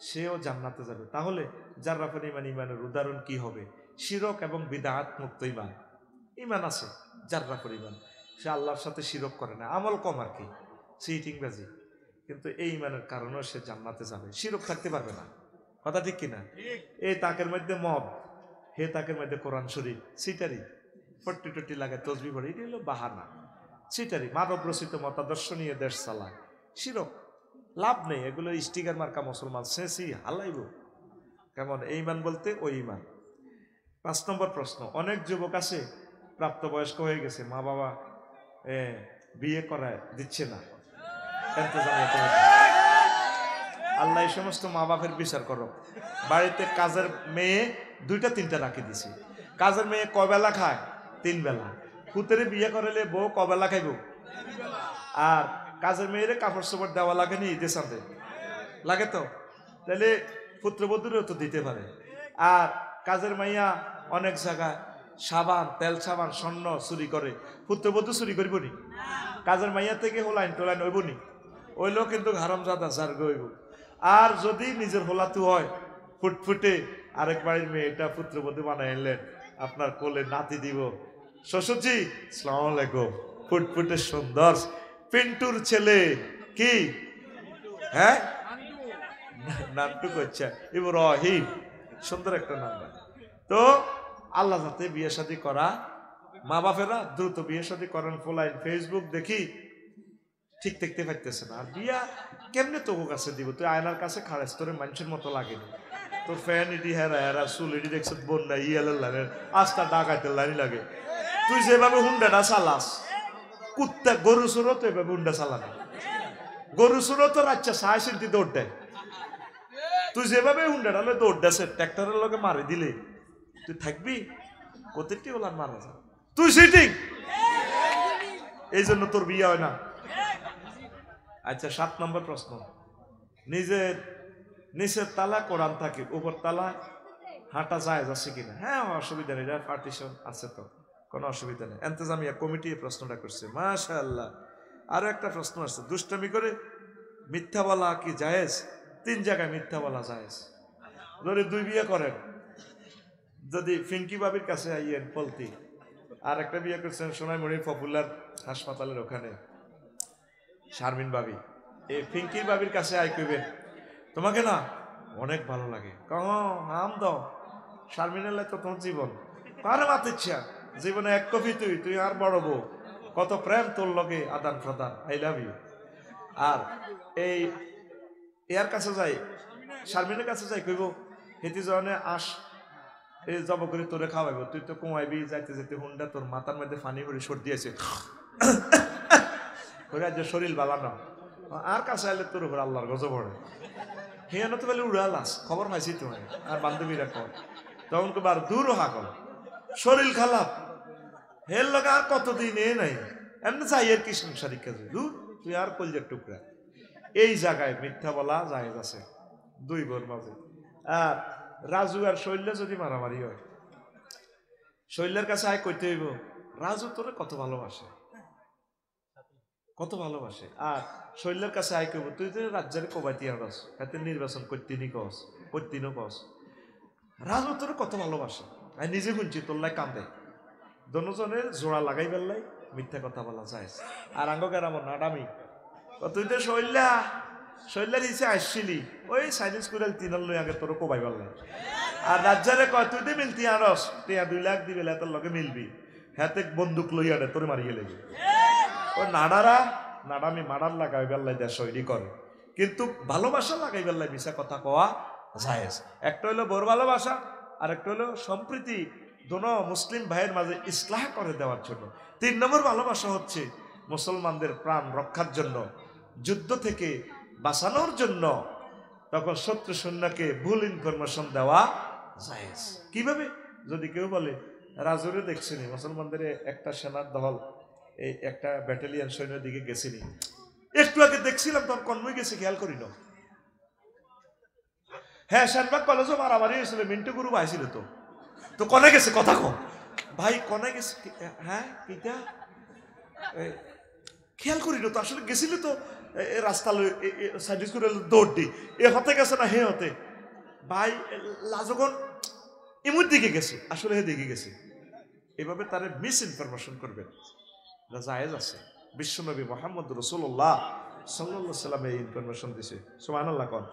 সেও জান্নাতে যাবে। তাহলে জাররা পরিমাণ ইমানের উদাহরণ কি হবে? শিরক এবং বিদআত মুক্ত ইমান। ইমান আছে জাররা পরিমাণ, সে আল্লাহর সাথে শিরক করে না, আমল কম আর কি, চিটিংবাজি, কিন্তু এই ইমানের কারণেও সে জান্নাতে যাবে, শিরক থাকতে পারবে না, কথা ঠিক কিনা? এই তাকের মধ্যে মদ, হে তাকের মধ্যে কোরআন শরীফ, সিটারি, ফট্টি টট্টি লাগায় তসবি পড়ে, এটি হলো বাহানা, সিটারি, মানব রচিত মতাদর্শ নিয়ে দেশ চালায়, শিরক, লাভ নেই, এগুলো স্টিকার মার্কা মুসলমান, শেষই হালাইব। কেমন এই ইমান বলতে ওই ইমান। 5 নম্বর প্রশ্ন। অনেক যুবক আছে প্রাপ্তবয়স্ক হয়ে গেছে, মা বাবা বিয়ে করায় দিচ্ছে না, আল্লাহ এই সমস্ত মা বাপের বিচার করো। বাড়িতে কাজের মেয়ে 2টা 3টা রাখি দিছে, কাজের মেয়ে কবেলা খায়? 3 বেলা। পুতেরে বিয়ে করালে বউ কবেলা খাইব? আর কাজের মেয়েরে কাপড় চোপড় দেওয়া লাগে নি, ঈদের সাথে লাগে তো, তাহলে পুত্রবধূরও তো দিতে পারে। আর কাজের মাইয়া অনেক জায়গায় সাবান, তেল সাবান, স্বর্ণ চুরি করে, পুত্রবধূ চুরি করব নি? কাজের মাইয়া থেকে হোলাইন টোলাইন হইব নি? ওইলেও কিন্তু হারামজাদা জার্গ হইব। আর যদি নিজের হোলাতু হয় ফুটফুটে, আরেক বাড়ির মেয়েটা পুত্রবধূ বানাই এলেন, আপনার কোলে নাতি দিব, শ্বশুরজি আসসালামু আলাইকুম, ফুটফুটে সুন্দর পিন্টুর ছেলে, কি হ্যাঁ নামটু করছে ইব্রাহিম, সুন্দর একটা নাম। তো আল্লাহ যাতে বিয়ে শাদী করা, মা বাপেরা দ্রুত বিয়ে শাদী করেন। ফোলাইন ফেসবুক দেখি ঠিক দেখতে পাইতেছে না, আর বিয়া কেমনে তোকে কাছে দিব? তুই আয়নার কাছে খাড়াস, তোর মানুষের মতো লাগেনি, তোর ফ্যান ইডি হেরা হেরা চুল ইডি দেখছ বন্যা ইয়ালের লাগে, আস্তা ডাকাইতে লাইন লাগে। তুই যেভাবে হুন্ডাটা চালাস, কুত্তা গরু সুরো তো এভাবে হুন্ডা চালানো, গরু সুরো তো রাচ্চা সাই সিন্তি দৌড় দেয়, তুই যেভাবে হুন্ডাটা দৌড় দেছে ট্র্যাক্টরের লগে মারি দিলে তুই থাকবি? প্রত্যেকটি ওলার মারা যা, তুই সিটিং, এই জন্য তোর বিয়ে হয় না। আচ্ছা 7 নম্বর প্রশ্ন। নিজের নিচের তালা কোরআন থাকে, উপর তালা হাঁটা যায় যাচ্ছে কিনা? হ্যাঁ অসুবিধা নেই, পার্টিশন আছে তো, কোনো অসুবিধা নেই। এন্তেজামিয়া কমিটি এই প্রশ্নটা করছে, মাশাআল্লাহ। আরো একটা প্রশ্ন আসছে, দুষ্টামি করে মিথ্যা বলা কি জায়েজ? 3 জায়গায় মিথ্যা বলা জায়েজ। যদি 2 বিয়ে করেন, যদি ফিঙ্কি বাবির কাছে আইয়েন পলতি, আর একটা বিয়ে করছেন সোনাইমুড়ি পপুলার হাসপাতালের ওখানে শারমিন বাবি, এই ফিঙ্কির বাবির কাছে আই কইবেন তোমাকে না অনেক ভালো লাগে, হাম দাও শারমিনের তো তোমার জীবন কার মাত ইচ্ছা জীবনে 1 কপি তুই আর বড় বউ, কত প্রেম তোর লগে আদান প্রদান, আই লাভ ইউ। আর এই এর কাছে যাই, শারমিনের কাছে যাই কইব হেতি জনে আস এই জব করে তোরে খাওয়াইব, তুই তো কমাইবি যাইতে যেতে হুন্ডা তোর মাথার মধ্যে ফানি করে সর্দি আছে শরীর বালানো, আর কাছে আইলে তোর উপর আল্লাহর গজব পড়ে। হিয়ানো তো বলে উড়ালাস খবর পাইছি তোমার আর বান্ধবীরা কর, তখন আর দূর হাকল শরীর খারাপ হের লগে আর কতদিন এ নাই এমনি চাই আর কি সংসারিক কাজে দূর তুই আর কলজের টুকরা। এই জায়গায় মিথ্যা বলা জায়েজ আছে 2 বোর মাঝে। আর রাজু আর শৈল্য যদি মারামারি হয়, শৈলের কাছে আয় কইতে হইব রাজু তোরে কত ভালোবাসে, কত ভালোবাসে। আর শৈলের কাছে আয় কইব তুই তো রাজ্যের কবাইতি আনস, এতে নির্বাচন করতিনি কস, করতিনও কস, রাজু তোরে কত ভালোবাসে। আমি নিজে শুনছি তোর লাই কান্দে, দনজনের জোড়া লাগাই বেললাই মিথ্যা কথা বলা যায়। আর আঙ্গকের আমার নাডামি তুই তো শৈলার ইচ্ছে আসছিলি ওই সাইন্স করে 3 লই আগে তোর কোবাই বেললাই। আর রাজ্যারে কয় তুই তো মিলতি আনস টিয়া 2 লাখ দিবে তোর লগে মিলবি, হাতে বন্দুক লইয়া দে তোর মারিয়ে লেগে। ও নাডামি মারার লাগাই বেল্লাই দেয় শৈলী করে, কিন্তু ভালোবাসা লাগাই বেল্লাই মিশা কথা কওয়া জায়েজ। একটা হলো বোর ভালোবাসা, আর একটা হলো সম্প্রীতি দোনো মুসলিম ভাইয়ের মাঝে ইসলাহ করে দেওয়ার জন্য। 3 নম্বর ভালোবাসা হচ্ছে মুসলমানদের প্রাণ রক্ষার জন্য, যুদ্ধ থেকে বাঁচানোর জন্য। তখন শত্রু সৈন্যকে ভুল ইনফরমেশন দেওয়া জায়েজ। কিভাবে? যদি কেউ বলে রাজুরে দেখছিনি মুসলমানদের একটা সেনার দল এই একটা ব্যাটালিয়ন সৈন্যের দিকে গেছিনি, একটু আগে দেখছিলাম তখন কনভয় গেছে খেয়াল করি না। হ্যাঁ শানবাগ কলেজও মারামারি হয়েছিল, মিন্টু গুরু আইছিল তো কনে গেছে কথা কম ভাই কনে গেছে, হ্যাঁ কিটা খেয়াল করি না তো, আসলে গেছিল তো রাস্তা সাইড করে দৌড় দি এ হতে গেছে না হে হতে ভাই লাজগন এমন দিকে গেছে, আসলে হে দিকে গেছে। এভাবে তারে মিস ইনফরমেশন করবেন জায়েজ আছে। বিশ্বনবী মুহাম্মদ রাসূলুল্লাহ সাল্লাল্লাহু আলাইহি সাল্লাম এই ইনফরমেশন দিছে, সুবহানাল্লাহ কোন।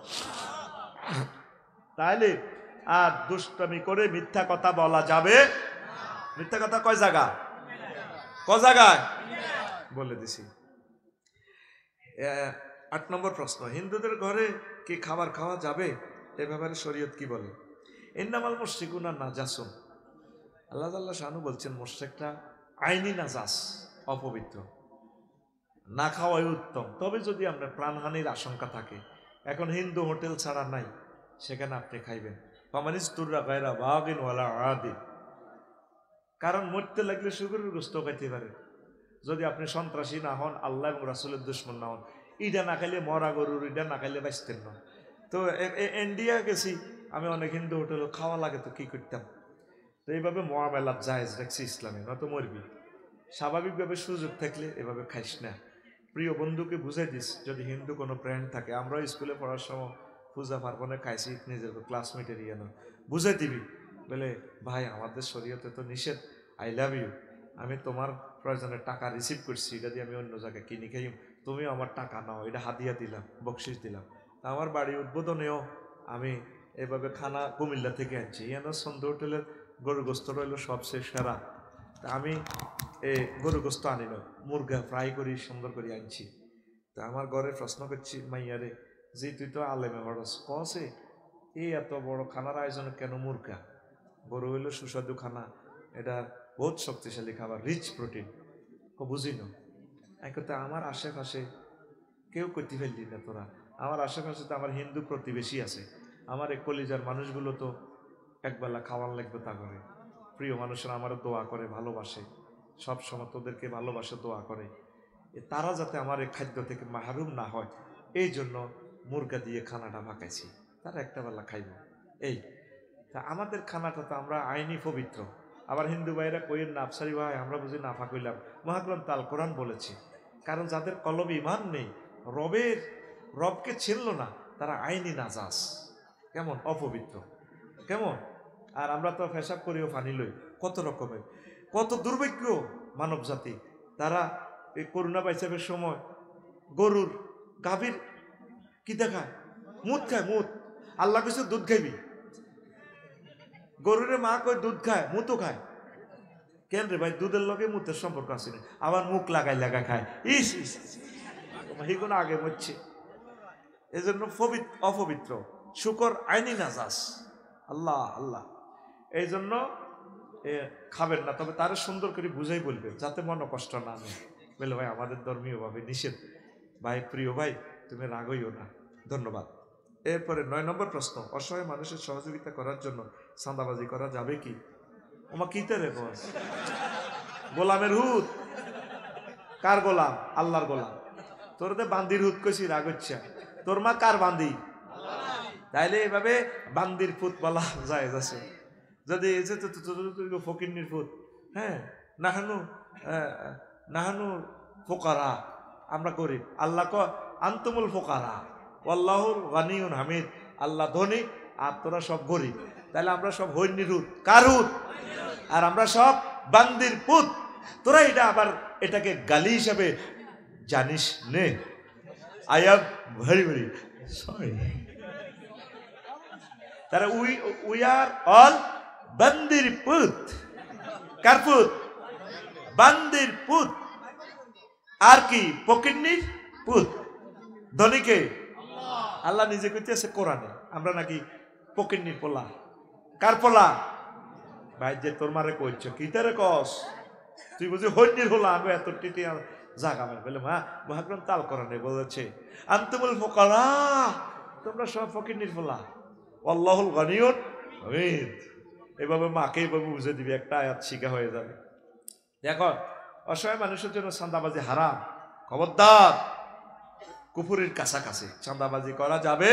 তাইলে আর দুষ্টামি করে মিথ্যা কথা বলা যাবে। মিথ্যা কথা কয় জায়গায় বলে দিছি। 8 নম্বর প্রশ্ন, হিন্দুদের ঘরে কি খাবার খাওয়া যাবে? এ ব্যাপারে শরীয়ত কি বলে? ইন্নামাল মুশরিকুনা নাজাসুন, আল্লাহ তাআলা শানু বলছেন মুশরিকরা আইনি নাজাস, অপবিত্র, না খাওয়াই উত্তম। তবে যদি আপনার প্রাণহানির আশঙ্কা থাকে, এখন হিন্দু হোটেল ছাড়া নাই, সেখানে আপনি খাইবেন। ফামানিস্তুররা গায়রা বাগিন ওয়ালা আদিন, কারণ মরতে লাগলে শুকরের গোশত খাইতে পারে যদি আপনি সন্ত্রাসী না হন, আল্লাহ এবং রাসূলের দুশমন না হন। ইটা না খাইলে মরা গরুর ইটা না খাইলে বাঁচতেন না। তো ইন্ডিয়া গেছি আমি, অনেক হিন্দু হোটেল খাওয়া লাগে তো কি করতাম। তো এইভাবে মোয়ামেলা জায়েজ রাখছি ইসলামে, নয়তো মরবি। স্বাভাবিকভাবে সুযোগ থাকলে এভাবে খাইস না। প্রিয় বন্ধুকে বুঝাই দিস যদি হিন্দু কোনো ফ্রেন্ড থাকে, আমরাও স্কুলে পড়ার সময় পূজা পার্বণে খাইছি, নিজের ক্লাসমেটের ইয়ে না, বুঝাই দিবি বলে ভাই আমাদের শরীয়তে তো নিষেধ, আই লাভ ইউ, আমি তোমার প্রয়োজনে টাকা রিসিভ করছি, এটা দিয়ে আমি অন্য জায়গায় কিনি খাই, তুমি আমার টাকা নাও, এটা হাদিয়া দিলাম, বকশিস দিলাম। আমার বাড়ি উদ্বোধনেও আমি এভাবে খানা কুমিল্লা থেকে আনছি, এখানে সন্ধ্যা হোটেলের গরু গোস্ত রইল সবচেয়ে সেরা। তা আমি গরু গোস্ত আনি না, মুরগা ফ্রাই করি সুন্দর করে আনছি। তা আমার ঘরে প্রশ্ন করছি মাইয়ারে, যে তুই তো আলেমে হরস কসে এই এত বড় খানার আয়োজনে কেন মুরগা? গরু হইল সুস্বাদু খানা, এটা বহুত শক্তিশালী খাবার, রিচ প্রোটিন। ও বুঝি না একটা, আমার আশেপাশে কেউ করতে ফেললি না তোরা, আমার আশেপাশে তো আমার হিন্দু প্রতিবেশী আছে, আমার এই কলিজার মানুষগুলো তো একবেলা খাওয়ার লাগবে তা করে। প্রিয় মানুষরা আমারও দোয়া করে, ভালোবাসে, সব সময় তোদেরকে ভালোবাসে, দোয়া করে, তারা যাতে আমার এই খাদ্য থেকে মাহরুম না হয়, এই জন্য মুরগা দিয়ে খানাটা পাকাইছি, তারা একটা বেলা খাইব। এই তা আমাদের খানাটা তো আমরা আইনি পবিত্র, আবার হিন্দু ভাইরা কইেন না আফসারি ভাই আমরা বুঝি নাফা কইলাম, মহাগ্রন্থ আল কোরআন বলেছে কারণ যাদের কলবে ঈমান নেই, রবকে চিনল না, তারা আইনি নাজাস, কেমন অপবিত্র, কেমন। আর আমরা তো পেশাব করিও ফানি লই, কত রকমের, কত দুর্ভাগ্য মানব জাতি। তারা এই করোনা বাইসাবের সময় গরুর গাভীর কি দেখায়, মুদ খায়, মুদ। আল্লাহ কিছু দুধ খাইবি, গরুরে মা কই দুধ খায়, মুতও খায়। কেন রে ভাই, দুধের লগে মুতের সম্পর্ক আছে না, আবার মুখ লাগাই লাগা খায়, ইস ইস হিগুলো আগে মরছে। এই জন্য অপবিত্র, শুকর আইনি নাজাস, আল্লাহ আল্লাহ। এই জন্য খাবেন না, তবে তারা সুন্দর করে বুঝাই বলবেন যাতে মনে কষ্ট না নেই। বলে ভাই আমাদের ধর্মীয় ভাবে নিষেধ, ভাই প্রিয় ভাই তুমি রাগইও না। ধন্যবাদ। এরপরে 9 নম্বর প্রশ্ন, অসহায় মানুষের সহযোগিতা করার জন্য চাঁদাবাজি করা যাবে কি? ওমা কিতে রে বস, গোলামের হুত, কার গোলাম? আল্লাহর গোলাম। তোর তো বান্দির হুত কইছি, রাগ হচ্ছে। তোর মা কার বান্দি? তাইলে এইভাবে বান্দির ফুত বলা যায় আছে। যদি ফকিন্নির ফুত, হ্যাঁ, নাহানু ফোকারা, আমরা গরিব, আল্লাহ ক আনতুমুল ফোকারা আল্লাহুল গানিউন হামিদ, আল্লাহ ধনী আর তোরা সব গরিব। তাহলে আমরা সব হইন্নির হুত, কার হুত? আর আমরা সব বান্দির পুত। তোরা এটা আবার এটাকে গালি হিসাবে জানিস নে। I am very very sorry. তারা উই আর অল বান্দির পুত। কার পুত? বান্দির পুত। আর কি? ফকিন্নির পুত। ধনীকে আল্লাহ নিজে কইতেছে কোরআনে, আমরা নাকি ফকিন্নির পোলা। কার পোলা? ভাই যে তোর মারে কইছ কি তারে কস, তুই বুঝি হইন্নির হলা, আমি এত টিটি জাগা মার বলে মা মহাগ্রন্থ আল কোরআনে বলেছে আনতুমুল ফুকারা, তোমরা সব ফকিন্নির পোলা, আল্লাহুল গানিউন হামিদ। এভাবে মাকে এইভাবে বুঝে দিবি, একটা আয়াত শিখা হয়ে যাবে। দেখো, অসহায় মানুষের জন্য চাঁদাবাজি হারাম, খবরদার, কুফুরির কাছাকাছি চাঁদাবাজি করা যাবে।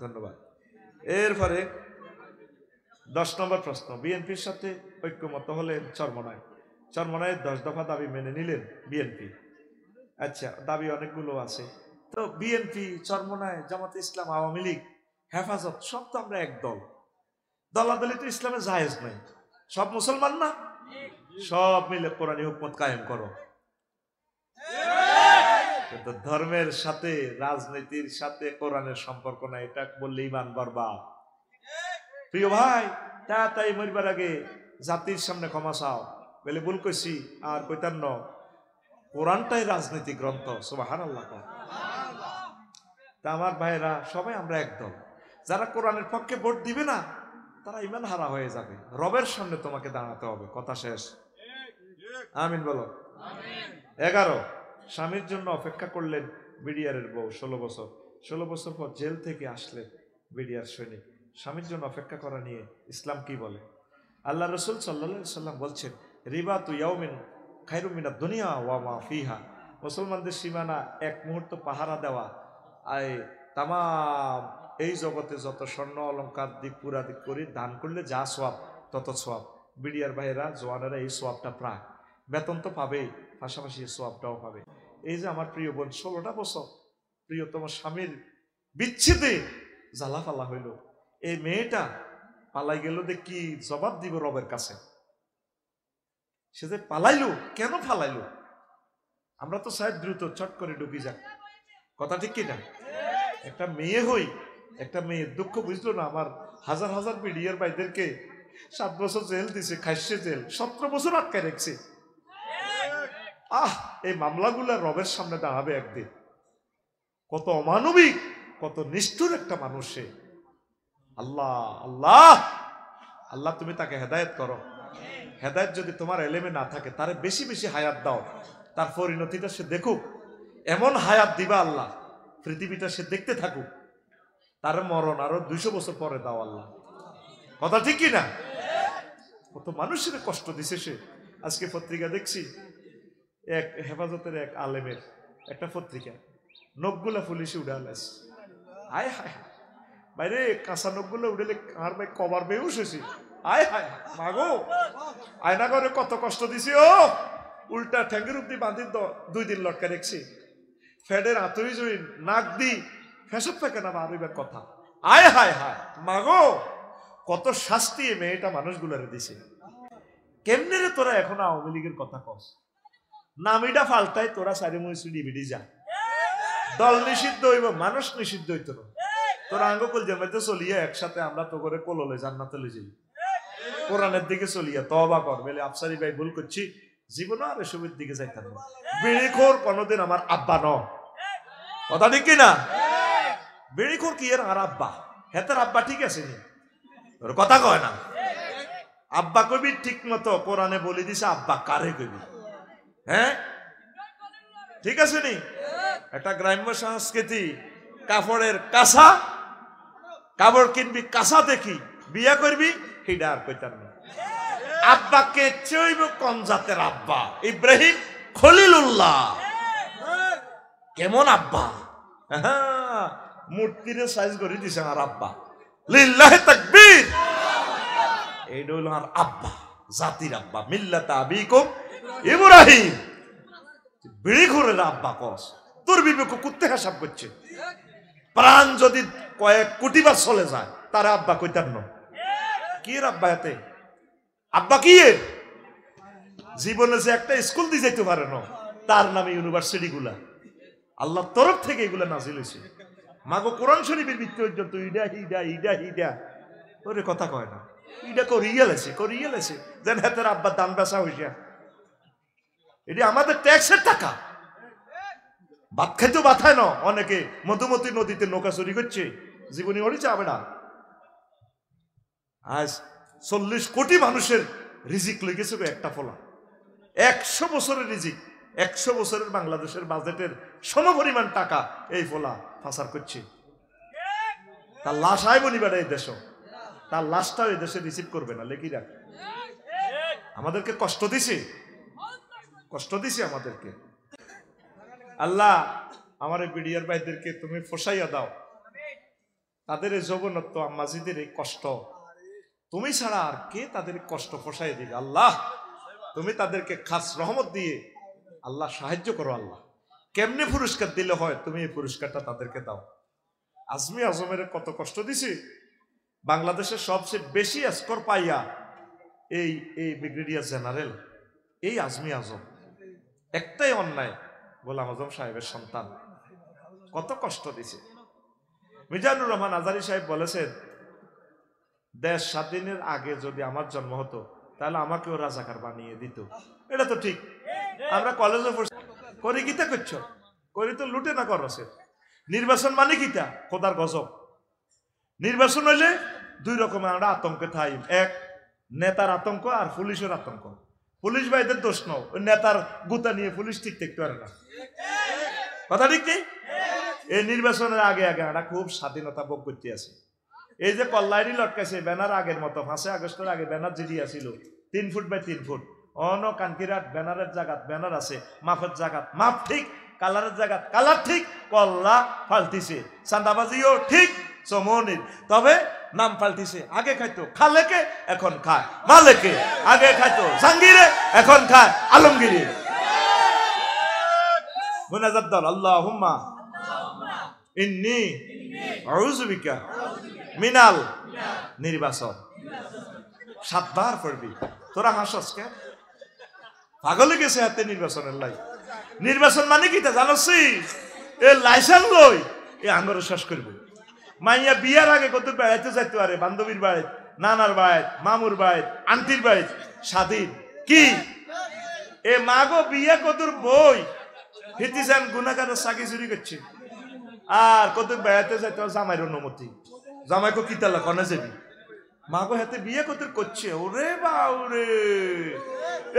ধন্যবাদ। এরপরে 10 নম্বর প্রশ্ন, বিএনপির সাথে ঐক্যমত হলেন চরমনায় 10 দফা দাবি মেনে নিলেন বিএনপি। আচ্ছা, দাবি অনেকগুলো আছে। তো বিএনপি, চরমনায়, জামাতে ইসলাম, আওয়ামী লীগ, হেফাজত, সব তো আমরা এক দল। দলাদলি তো ইসলামে জায়েজ নাই। সব মুসলমান না, সব মিলে কোরআনী হুকমত কায়েম করো। কিন্তু ধর্মের সাথে, রাজনীতির সাথে কোরআনের সম্পর্ক নাই, এটা বললে ঈমান বরবাদ। প্রিয় ভাই, তাই মরবার আগে জাতির সামনে ক্ষমা চাও, বলে ভুল কইছি আর কইতাম ন, কোরআনটাই রাজনীতি গ্রন্থ। সুবহানাল্লাহ। তা আমার ভাইরা, সবাই আমরা একদম। যারা কোরআনের পক্ষে ভোট দিবে না, তারা ঈমান হারা হয়ে যাবে। রবের সামনে তোমাকে দাঁড়াতে হবে। কথা শেষ। আমিন বলো। 11, স্বামীর জন্য অপেক্ষা করলেন বিডিআরের বউ 16 বছর পর জেল থেকে আসলেন বিডিআর সৈনিক। স্বামীর জন্য অপেক্ষা করা নিয়ে ইসলাম কি বলে? আল্লাহ রসুল সাল্লাল্লাহু আলাইহি সাল্লাম বলছেন, রিবাতু ইয়াউমিন খায়রুম মিনাদ দুনিয়া ওয়া মা ফিহা। মুসলমানদের সীমানা এক মুহূর্ত পাহারা দেওয়া, তাম এই জগতে যত স্বর্ণ অলংকার দিক পুরা দিক করি দান করলে যা সোয়াব, তত সোয়াব। বিডিআর ভাইয়েরা, জওয়ানেরা এই সোয়াবটা প্রায়, বেতন তো পাবেই, পাশাপাশি এই সোয়াবটাও পাবে। এই যে আমার প্রিয় বোন 16টা বছর প্রিয়তম স্বামীর বিচ্ছেদে জ্বালাফালা হইল, এই মেয়েটা পালাই গেল, যে কি জবাব দিব রবের কাছে? সে যে পালাইলো, কেন পালাইলো? আমরা তো চাই দ্রুত চট করে ঢুকি যাক। কথা ঠিক কিনা? একটা মেয়ে হই, একটা মেয়ের দুঃখ বুঝলো না। আমার হাজার হাজার বিডিআর ভাইদেরকে 7 বছর জেল দিছে, খাইছে জেল, 17 বছর আটকায় রেখেছে। এই মামলাগুলা রবের সামনে দাঁড়াবে একদিন। কত অমানবিক, কত নিষ্ঠুর একটা মানুষ সে। আল্লাহ আল্লাহ আল্লাহ, তুমি তাকে হেদায়েত করো। হেদায়েত যদি তোমার এলেমে না থাকে, তারে বেশি বেশি হায়াত দাও, তার পরিণতিটা সে দেখুক। এমন হায়াত দিবা আল্লাহ, পৃথিবীটা সে দেখতে থাকুক। তার মরণ আরো 200 বছর পরে দাও আল্লাহ। কথা ঠিক কিনা? কত মানুষের কষ্ট দিছে সে। আজকে পত্রিকা দেখছি, এক হেফাজতের এক আলেমের একটা পত্রিকা, নখগুলা পুলিশে উড়ালেস। হায় হায় বাইরে, কাঁচা নখগুলো উড়েলে আর ভাই কবার বেয়ে উঠেছি। আয় হায় মাগো আয়না করে কত কষ্ট দিছি ও উল্টা ঠ্যাঙ্গের উপদি বাঁধি 2 দিন লটকা রেখছি ফেডের আতরি জুই নাক দি ফেসব পায়খানা বাড়িবার কথা আয় হায় হায় মাগো কত শাস্তি মেয়েটা মানুষগুলারে দিছে কেমনে রে তোরা এখন আওয়ামী লীগের কথা কস নামিটা ফাল্টাই তোরা সারি মুসি ডিবিডি যা দল নিষিদ্ধ হইব মানুষ নিষিদ্ধ হইত না তোরা আঙ্গকুল জমাইতে চলিয়া একসাথে আমরা তো করে কোললে জান্নাতে লই যাই কোরআনের দিকে চলিয়া তওবা কর বলে আফসারি ভাই ভুল করছি জীবন আর এসবের দিকে যাইতাম না বিড়িখোর কোনোদিন আমার আব্বা ন কথা ঠিক কিনা বিড়িখোর কি এর আর আব্বা হেতার আব্বা ঠিক আছে নি তোর কথা কয় না আব্বা কবি ঠিক মতো কোরআনে বলে দিছে আব্বা কারে কবি হ্যাঁ ঠিক আছে নি একটা গ্রাম্য সংস্কৃতি কাপড়ের কাঁসা কাপড় কিনবি কাঁসা দেখি বিয়া করবি সেটা আর কইতাম না আব্বাকে চইব কোন জাতের আব্বা ইব্রাহিম খলিলুল্লাহ কেমন আব্বা মূর্তির সাইজ করে দিছে আর আব্বা লিল্লাহি তাকবীর এইটা হলো আর আব্বা জাতির আব্বা মিল্লাতা আবিকুম ইব্রাহিম বিড়ি ঘুরে আব্বা কস তোর বিবেক কুত্তে হিসাব করছে প্রাণ যদি কয়েক কোটি বার চলে যায় তার আব্বা কইতার ন কি আব্বা এতে আব্বা কি জীবনে যে একটা স্কুল দিয়ে যেতে পারে না তার নামে ইউনিভার্সিটি গুলা আল্লাহর তরফ থেকে এগুলা নাজিল হয়েছে মাগো কোরআন শরীফের ভিত্তি পর্যন্ত ইডা হিডা ইডা হিডা ওরে কথা কয় না ইডা করিয়া লেছে যেন হাতের আব্বা দান বেচা হইছে এটি আমাদের ট্যাক্সের টাকা ভাত খাইতেও বাথায় না অনেকে মধুমতি নদীতে নৌকা চুরি করছে জীবনী অড়িছে আবেডা আজ 40 কোটি মানুষের রিজিক লই গেছে একটা ফলা 100 বছরের রিজিক 100 বছরের বাংলাদেশের বাজেটের সমপরিমাণ টাকা এই ফলা ফাসার করছে তার লাশ আইব নিবেন এই দেশ তার লাশটাও এই দেশে রিসিভ করবে না লেখিরা আমাদেরকে কষ্ট দিছে আমাদেরকে আল্লাহ আমার এই বিডিআর ভাইদেরকে তুমি ফসাইয়া দাও তাদের এই যৌবনত্ব আম্মাজিদের এই কষ্ট তুমি ছাড়া আর কে তাদের কষ্ট ফসাই দিবে আল্লাহ তুমি তাদেরকে খাস রহমত দিয়ে আল্লাহ সাহায্য করো আল্লাহ কেমনে পুরস্কার দিলে হয় তুমি এই পুরস্কারটা তাদেরকে দাও আজমি আজমের কত কষ্ট দিছি বাংলাদেশের সবচেয়ে বেশি স্কোর পাইয়া এই ব্রিগেডিয়ার জেনারেল এই আজমি আজম একটাই অন্যায় গোলাম আজম সাহেবের সন্তান কত কষ্ট দিছে মিজানুর রহমান আজারি সাহেব বলেছেন দেশ স্বাধীনের আগে যদি আমার জন্ম হতো তাহলে আমাকেও রাজাকার বানিয়ে দিত এটা তো ঠিক আমরা কলেজে করি গীতা করছ করি তো লুটে না করছে নির্বাচন মানে গীতা খোদার গজব নির্বাচন হইলে 2 রকমের আমরা আতঙ্কে থাই এক নেতার আতঙ্ক আর পুলিশের আতঙ্ক পুলিশ ভাইদের দোষ নয় ওই নেতার গুতা নিয়ে পুলিশ ঠিক থাকতে পারে না কথা ঠিক নেই এই নির্বাচনের আগে আমরা খুব স্বাধীনতা ভোগ করতে আছি এই যে কল্লাইরি লটকাইছে ব্যানার আগের মতো 5 আগস্টের আগে ব্যানার যে দিয়েছিল 3 ফুট বাই 3 ফুট অন কানকিরাট ব্যানারের জায়গাত ব্যানার আছে মাপের জায়গাত মাপ ঠিক কালারের জায়গাত কালার ঠিক কল্লা ফালতিছে চান্দাবাজিও ঠিক চমনির তবে নাম পাল্টিছে আগে খাইতো খালেকে এখন খায় মালেকে আগে খাইতো জাঙ্গিরে এখন খায় আলমগিরি মুনাজাত দল আল্লাহুম্মা ইন্নী আউযু বিকা মিনাল নির্বাচন 7 বার পড়বি তোরা হাসস কে পাগল গেছে হাতে নির্বাচনের লাই নির্বাচন মানে কি তা জানোস এ লাইসেন্স লই এ আঙ্গরে শেষ করবে মাইয়া বিয়ার আগে কত বেড়াইতে যাইতে পারে বান্ধবীর বাড়ি নানার বাড়ি মামুর বাড়ি আন্টির বাড়ি স্বাধীন কি এ মাগো বিয়া কতর বই হিতিসান গুনাহগারের সাকি চুরি করছে আর কত বেড়াইতে যাইতে জামাইয়ের অনুমতি জামাইকে কিতালা কনে যাবি মাগো হাতে বিয়ে কত করছে ওরে বাউরে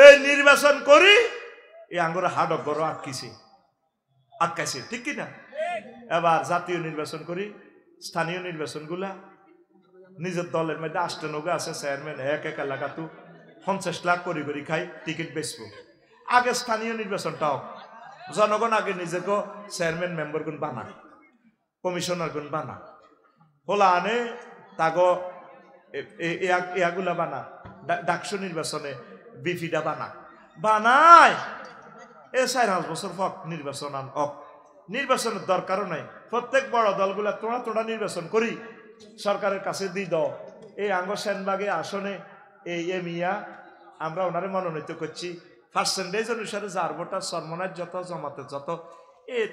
এই নির্বাচন করি এই আঙ্গরে হাড় গড় আটকাইছে ঠিক কিনা এবার জাতীয় নির্বাচন করি স্থানীয় নির্বাচন গুলা নিজের দলের মধ্যে 8 আছে চেয়ারম্যান এক এলাকা তো 50 লাখ করি খাই টিকিট বেচবো আগে স্থানীয় নির্বাচনটাও জনগণ আগে নিজেকে চেয়ারম্যান মেম্বার গুণ বানা কমিশনার গুণ বানা হোলা আনে তাগো এগুলা বানা, ডাকসু নির্বাচনে বিপিটা বানায়। 4-5 বছর পর নির্বাচন নির্বাচনের দরকারও নাই। প্রত্যেক বড় দলগুলা তোড়া নির্বাচন করি সরকারের কাছে দিই দাও। এই আঙ্গ সেনবাগে আসনে এই মিয়া আমরা ওনারে মনোনীত করছি, পার্সেন্টেজ অনুসারে যার ভোটার সর্বনাশ যত জমাতে যত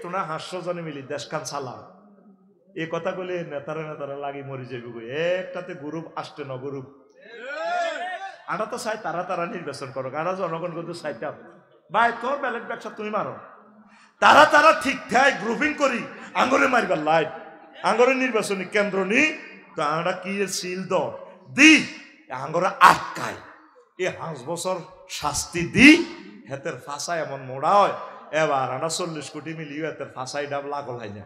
তোরা 500 জনে মিলি দেশখান চালাও। এই কথা বলে নেতারা লাগি মরি যাবে। একটাতে গ্রুপ আসতে ন গ্রুপ আমরা তো চাই তারা নির্বাচন করো। আমরা জনগণ কিন্তু চাইতাম ভাই তোর ব্যালট ব্যবসা তুমি মারো, তারা ঠিকঠাক গ্রুপিং করি আঙ্গরে মারিবার লাইট আঙ্গরে নির্বাচনী কেন্দ্র নি তো আমরা কি সিল দি আঙ্গরে আটকায়। 5 বছর শাস্তি দি হেতের ফাঁসা এমন মোড়া হয়। এবার আমরা 40 কোটি মিলিয়ে হেতের ফাঁসাই ডাব লাগল হয় না।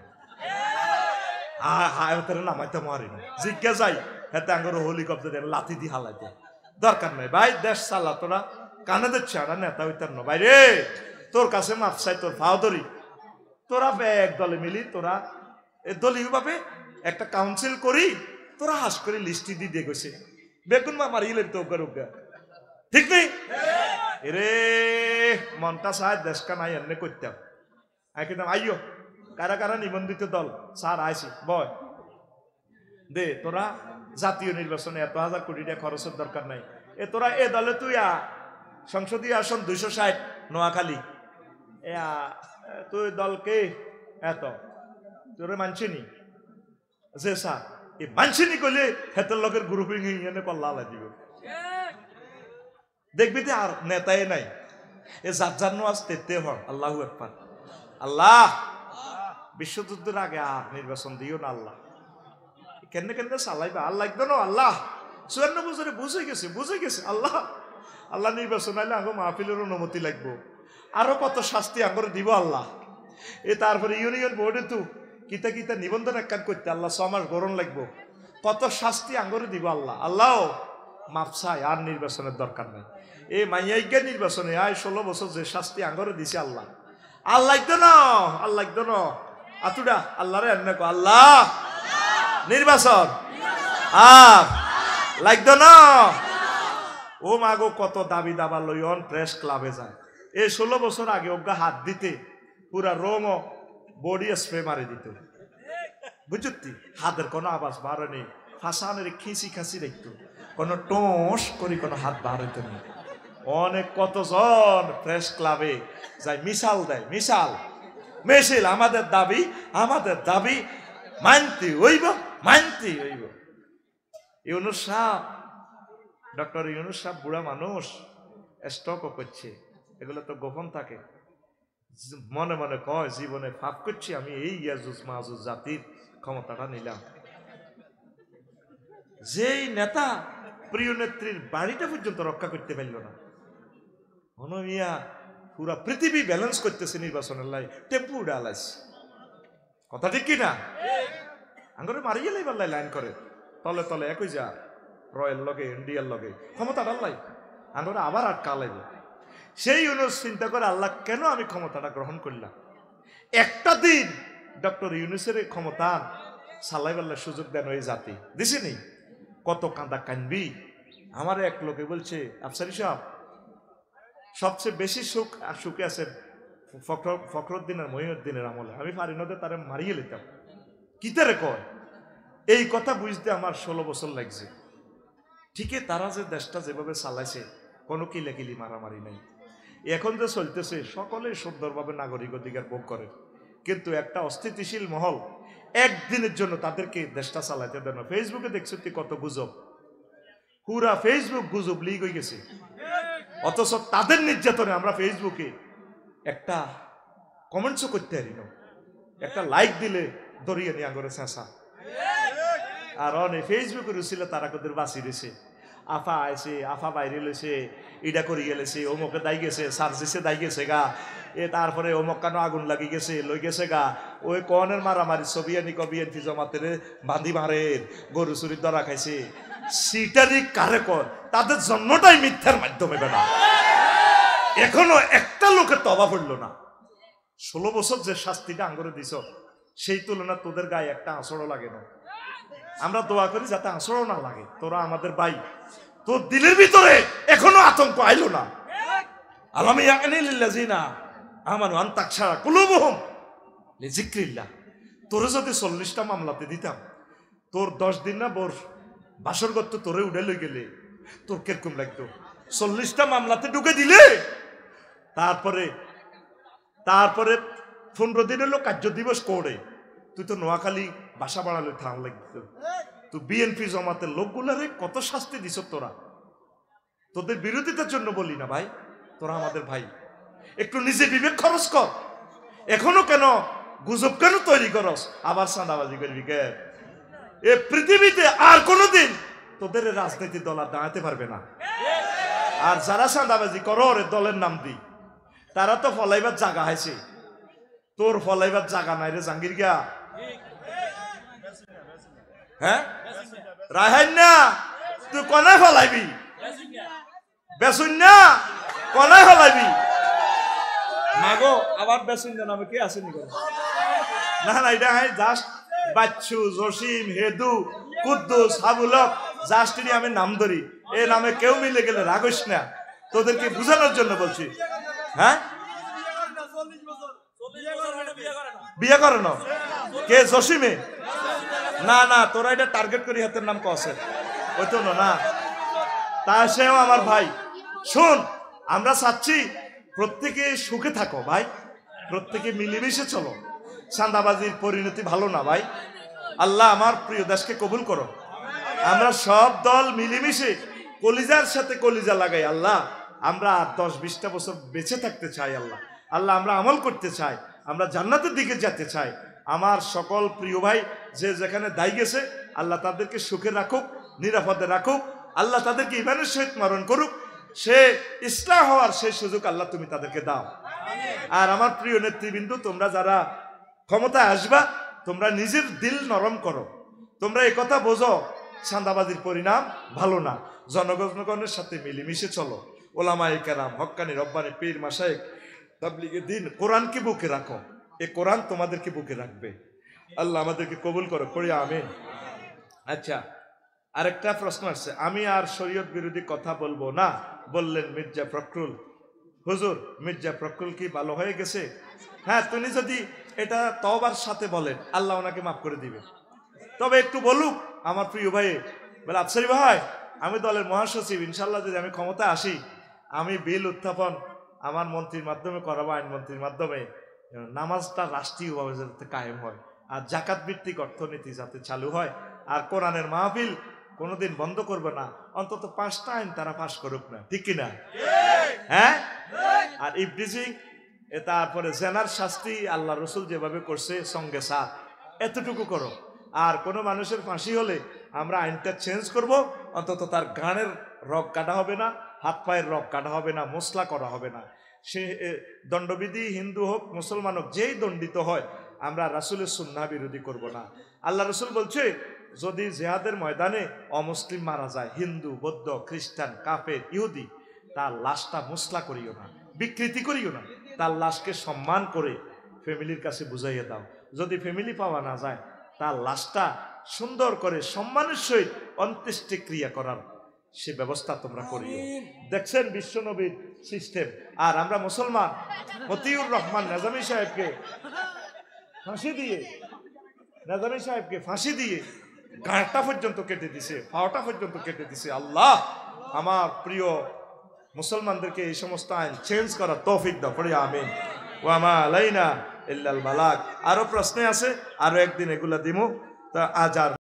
হাতের নামাইতে মারি না জিজ্ঞা যাই হেতে আঙ্গরে হেলিকপ্টার লাথি দি হালাইতে দরকার নাই। ভাই দেশ চালা তোরা কানে দিচ্ছে আমরা নেতা হইতার ন ভাই রে, তোর কাছে মাপ চাই, তোর ফাও ধরি। তোরা এক দলে মিলি তোরা দলীয় ভাবে একটা কাউন্সিল করি, তোরা হাস করে লিস্টি দিয়ে গেছে বেগুন মা মারিলে তো ঠিক নেই রে। মনটা চায় দেশকা নাই এমনি করতাম একদম আইও কারা নিবন্ধিত দল স্যার আইসি বয় দে তোরা জাতীয় নির্বাচনে 1,000 কোটি টাকা খরচের দরকার নাই। তোরা এ দলে তুই সংসদীয় আসন 260 নোয়াখালী তুই দলকে এত তোরে মানছিনি যে স্যার এই মানছিনি কইলে হেতের লোকের গ্রুপিং এনে কল্লা দিব দেখবি তো আর নেতাই নাই। এ যার নাজ তেতে হন আল্লাহু আকবার। আল্লাহ বিশ্বযুদ্ধের আগে আর নির্বাচন দিও না আল্লাহ। কেন চালাইবা আর লাগবে না আল্লাহ। 54 বছরে বুঝে গেছে আল্লাহ নির্বাচন আইলে আঙ্গ মাহফিলের অনুমতি লাগবো, আরো কত শাস্তি আঙ্গরে দিব আল্লাহ। তারপরে ইউনিয়ন বোর্ডে তো কিতা নিবন্ধন একখান করতে আল্লাহ 6 মাস গরম লাগবো, কত শাস্তি আঙ্গরে দিব আল্লাহ মাপ চাই। আর নির্বাচনের দরকার নাই। এই মাইয়াইজ্ঞা নির্বাচনে 16 বছর যে শাস্তি আঙ্গরে দিছে আল্লাহ লাগতো না আতুডা আল্লাহরে এনে কো আল্লাহ নির্বাচন আর লাগতো না। ও মাগো কত দাবি দাবা লইন প্রেস ক্লাবে যায়। এই 16 বছর আগে ওগা হাত দিতে পুরা রং বডি স্প্রে মারি দিত বুঝতি। হাতের কোনো আওয়াজ বাড়ে নেই, ফাঁসানের খিঁচি দেখতো, কোনো টোস করি কোনো হাত বার হইতো না। অনেক কতজন প্রেস ক্লাবে যাই মিশাল দেয় মিছিল আমাদের দাবি মানতে হইব। ইউনুস সাহেব ডক্টর ইউনুস সাহেব বুড়া মানুষ, স্টকও করছে, এগুলো তো গোপন থাকে। মনে মনে কয় জীবনে পাপ করছি আমি, এই ইয়াজুজ মাহুজ জাতির ক্ষমতাটা নিলাম। যেই নেতা প্রিয় নেত্রীর বাড়িটা পর্যন্ত রক্ষা করতে পারল না, হনমিয়া পুরা পৃথিবী ব্যালেন্স করতেছে নির্বাচনের লাই টেম্পু ডালাইছে। কথা ঠিক কিনা? আঙ্গরে মারিয়ে লাইবার লাইন করে তলে একই যা রয়্যাল লগে ইন্ডিয়ার লগে ক্ষমতা ডাল্লাই আঙ্গরে আবার আটকা লাগবে। সেই ইউনুস চিন্তা করে আল্লাহ কেন আমি ক্ষমতাটা গ্রহণ করলাম। একটা দিন ডক্টর ইউনুসের ক্ষমতা সালাইবাল্লার সুযোগ দেন ওই জাতি দিছে নি। কত কাঁদা কানবি। আমার এক লোকে বলছে আফসারি সাহেব সবচেয়ে বেশি সুখে আছে ফখরুদ্দিনের মহিউদ্দিনের আমলে, আমি পারি নদে তারে মারিয়ে লিতাম। কিতারে কয় এই কথা বুঝতে আমার 16 বছর লাগছে। ঠিকই তারা যে দেশটা যেভাবে চালাইছে কোনো কিলাকিলি মারামারি নাই। এখন যে চলতেছে সকলেই সুন্দরভাবে নাগরিক অধিকার ভোগ করে, কিন্তু একটা অস্থিতিশীল মহল একদিনের জন্য তাদেরকে দেশটা চালাইতে দেন। ফেসবুকে দেখছো তুই কত গুজব, পুরা ফেসবুক গুজব লিক হয়ে গেছে। অথচ তাদের নির্যাতনে আমরা ফেসবুকে একটা কমেন্টসও করতে পারি না, একটা লাইক দিলে দরিয়ে নিয়ে আঙ্গরে চেঁচা। আর অনেক ফেসবুকে রুছিল তারা কদের বাঁচি রয়েছে, আফা আইছে আফা বাইরে লইছে ইডা করি গেলেছে অমুকে দাই গেছে সার্জিসে দাই গেছে গা তারপরে অমুক কানো আগুন লাগি গেছে লই গেছে গা ওই কনের মারামারি ছবি আনি বিএনপি জমাতের বান্ধি মারের গরু চুরির ধরা খাইছে সিটারি কারে কর তাদের জন্মটাই মিথ্যার মাধ্যমে বেড়া। এখনো একটা লোকের তবা পড়লো না। 16 বছর যে শাস্তিটা আঙ্গরে দিছ সেই তুলনা তোদের গায়ে একটা আঁচড়ও লাগে না। আমরা দোয়া করি যাতে আসরও না লাগে, তোরা আমাদের ভাই। তোর দিলের ভিতরে এখনো আতঙ্ক আইলো না। আলামি ইয়ানিলিল্লাযিনা আমানু আন তাকশারা কুলুবুহুম লিযিকরিল্লাহ। তোরে যদি 40টা মামলাতে দিতাম, তোর 10 দিন না বোর বাসর করতে তোরে উড়ে লই গেলে তোর কিরকম লাগতো? 40টা মামলাতে ঢুকে দিলে তারপরে 15 দিনের লোক কার্য দিবস করে তুই তো নোয়াখালী বাসা বাড়ালে থাম লাগতো। তুই বিএনপি জমাতের লোকগুলারে কত শাস্তি দিছ তোরা। তোদের বিরোধিতার জন্য বলি না ভাই, তোরা আমাদের ভাই, একটু নিজে বিবেক খরচ কর। এখনো কেন গুজব কেন তৈরি করস? আবার চাঁদাবাজি করবি কে? এ পৃথিবীতে আর কোনোদিন তোদের রাজনীতি দল আর দাঁড়াতে পারবে না। আর যারা চাঁদাবাজি করো রে দলের নাম দি, তারা তো ফলাইবার জায়গা হয়েছে, তোর ফলাইবার জায়গা নাই রে জাঙ্গির গিয়া। হ্যাঁ রাহাই না, তুই কনে ফলাইবি? বেসুন না, কনে ফলাইবি? মাগো আবার বেসুন নামে কে আসেনি? না না, এটা হয় জাস্ট বাচ্চু, জসিম, হেদু, কুদ্দুস, হাবুলক, জাস্ট আমি নাম ধরি। এ নামে কেউ মিলে গেলে রাগস না, তোদেরকে বুঝানোর জন্য বলছি। হ্যাঁ বিয়ে করে না কে? জসিমে? না না, তোরা এটা টার্গেট করি হাতের নাম কসে ওই তো না। তা সেও আমার ভাই। শোন, আমরা চাচ্ছি প্রত্যেকে সুখে থাকো ভাই, প্রত্যেকে মিলেমিশে চলো। চাঁদাবাজির পরিণতি ভালো না ভাই। আল্লাহ আমার প্রিয় দেশকে কবুল করো। আমরা সব দল মিলেমিশে কলিজার সাথে কলিজা লাগাই। আল্লাহ আমরা 10-20টা বছর বেঁচে থাকতে চাই। আল্লাহ আল্লাহ আমরা আমল করতে চাই, আমরা জান্নাতের দিকে যেতে চাই। আমার সকল প্রিয় ভাই যে যেখানে দায়ী গেছে, আল্লাহ তাদেরকে সুখে রাখুক, নিরাপদে রাখুক। আল্লাহ তাদেরকে ইমানের সহিত মরণ করুক। সে ইসলাম হওয়ার সেই সুযোগ আল্লাহ তুমি তাদেরকে দাও। আর আমার প্রিয় নেতৃবৃন্দ, তোমরা যারা ক্ষমতায় আসবা, তোমরা নিজের দিল নরম করো। তোমরা এই কথা বোঝো চাঁদাবাজির পরিণাম ভালো না। জনগণের সাথে মিলেমিশে চলো। ওলামায়ে কেরাম, হক্কানি রব্বানি পীর মাশায়েখ, তাবলীগে দ্বীন, কোরআনকে বুকে রাখো। এই কোরআন তোমাদেরকে বুকে রাখবে। আল্লাহ আমাদেরকে কবুল করো, পড়ি আমিন। আচ্ছা, আরেকটা প্রশ্ন আসছে, আমি আর শরীয়ত বিরোধী কথা বলবো না বললেন মির্জা ফখরুল। হুজুর, মির্জা ফখরুল কি ভালো হয়ে গেছে? হ্যাঁ, তুমি যদি এটা তওবার সাথে বলেন, আল্লাহ ওনাকে মাফ করে দিবে। তবে একটু বলুক আমার প্রিয় ভাই, বলে আফসারি ভাই, আমি দলের মহাসচিব, ইনশাল্লাহ যদি আমি ক্ষমতা আসি, আমি বিল উত্থাপন আমার মন্ত্রীর মাধ্যমে করাবো, আইনমন্ত্রীর মাধ্যমে, নামাজটা রাষ্ট্রীয়ভাবে যাতে কায়েম হয়, আর জাকাত ভিত্তিক অর্থনীতি যাতে চালু হয়, আর কোরআনের মাহফিল কোনোদিন বন্ধ করবে না। অন্তত 5টা আইন তারা পাশ করুক না, ঠিক কিনা? হ্যাঁ। আর ইফটিজিং, তারপরে জেনার শাস্তি আল্লাহ রসুল যেভাবে করছে সঙ্গে সাথ, এতটুকু করো। আর কোনো মানুষের ফাঁসি হলে আমরা আইনটা চেঞ্জ করব, অন্তত তার গানের রগ কাটা হবে না, হাত পায়ের রগ কাটা হবে না, মশলা করা হবে না। সে দণ্ডবিধি হিন্দু হোক মুসলমান হোক, যেই দণ্ডিত হয়, আমরা রাসূলের সুন্নাহ বিরোধী করব না। আল্লাহ রসুল বলছে, যদি জিহাদের ময়দানে অমুসলিম মারা যায়, হিন্দু, বৌদ্ধ, খ্রিস্টান, কাফের, ইহুদি, তার লাশটা মশলা করিও না, বিকৃতি করিও না, তার লাশকে সম্মান করে ফ্যামিলির কাছে বুঝাইয়া দাও। যদি ফ্যামিলি পাওয়া না যায়, তার লাশটা সুন্দর করে সম্মানের সহিত অন্ত্যেষ্টিক্রিয়া করার সে ব্যবস্থা তোমরা করিও। দেখছেন বিশ্বনবীর সিস্টেম। আর আমরা মুসলমান মতিউর রহমান নেজামী সাহেবকে ফাঁসি দিয়ে গাঁটটা পর্যন্ত কেটে দিছে, পাওয়াটা পর্যন্ত কেটে দিছে। আল্লাহ আমার প্রিয় মুসলমানদেরকে এই সমস্ত আইন চেঞ্জ করার তৌফিক দাও, পড়ি আমিন। ওয়া মা আলাইনা ইল্লাল বালাগ। আরো প্রশ্ন আছে, আরো একদিন এগুলা দিমু। তা আজ আর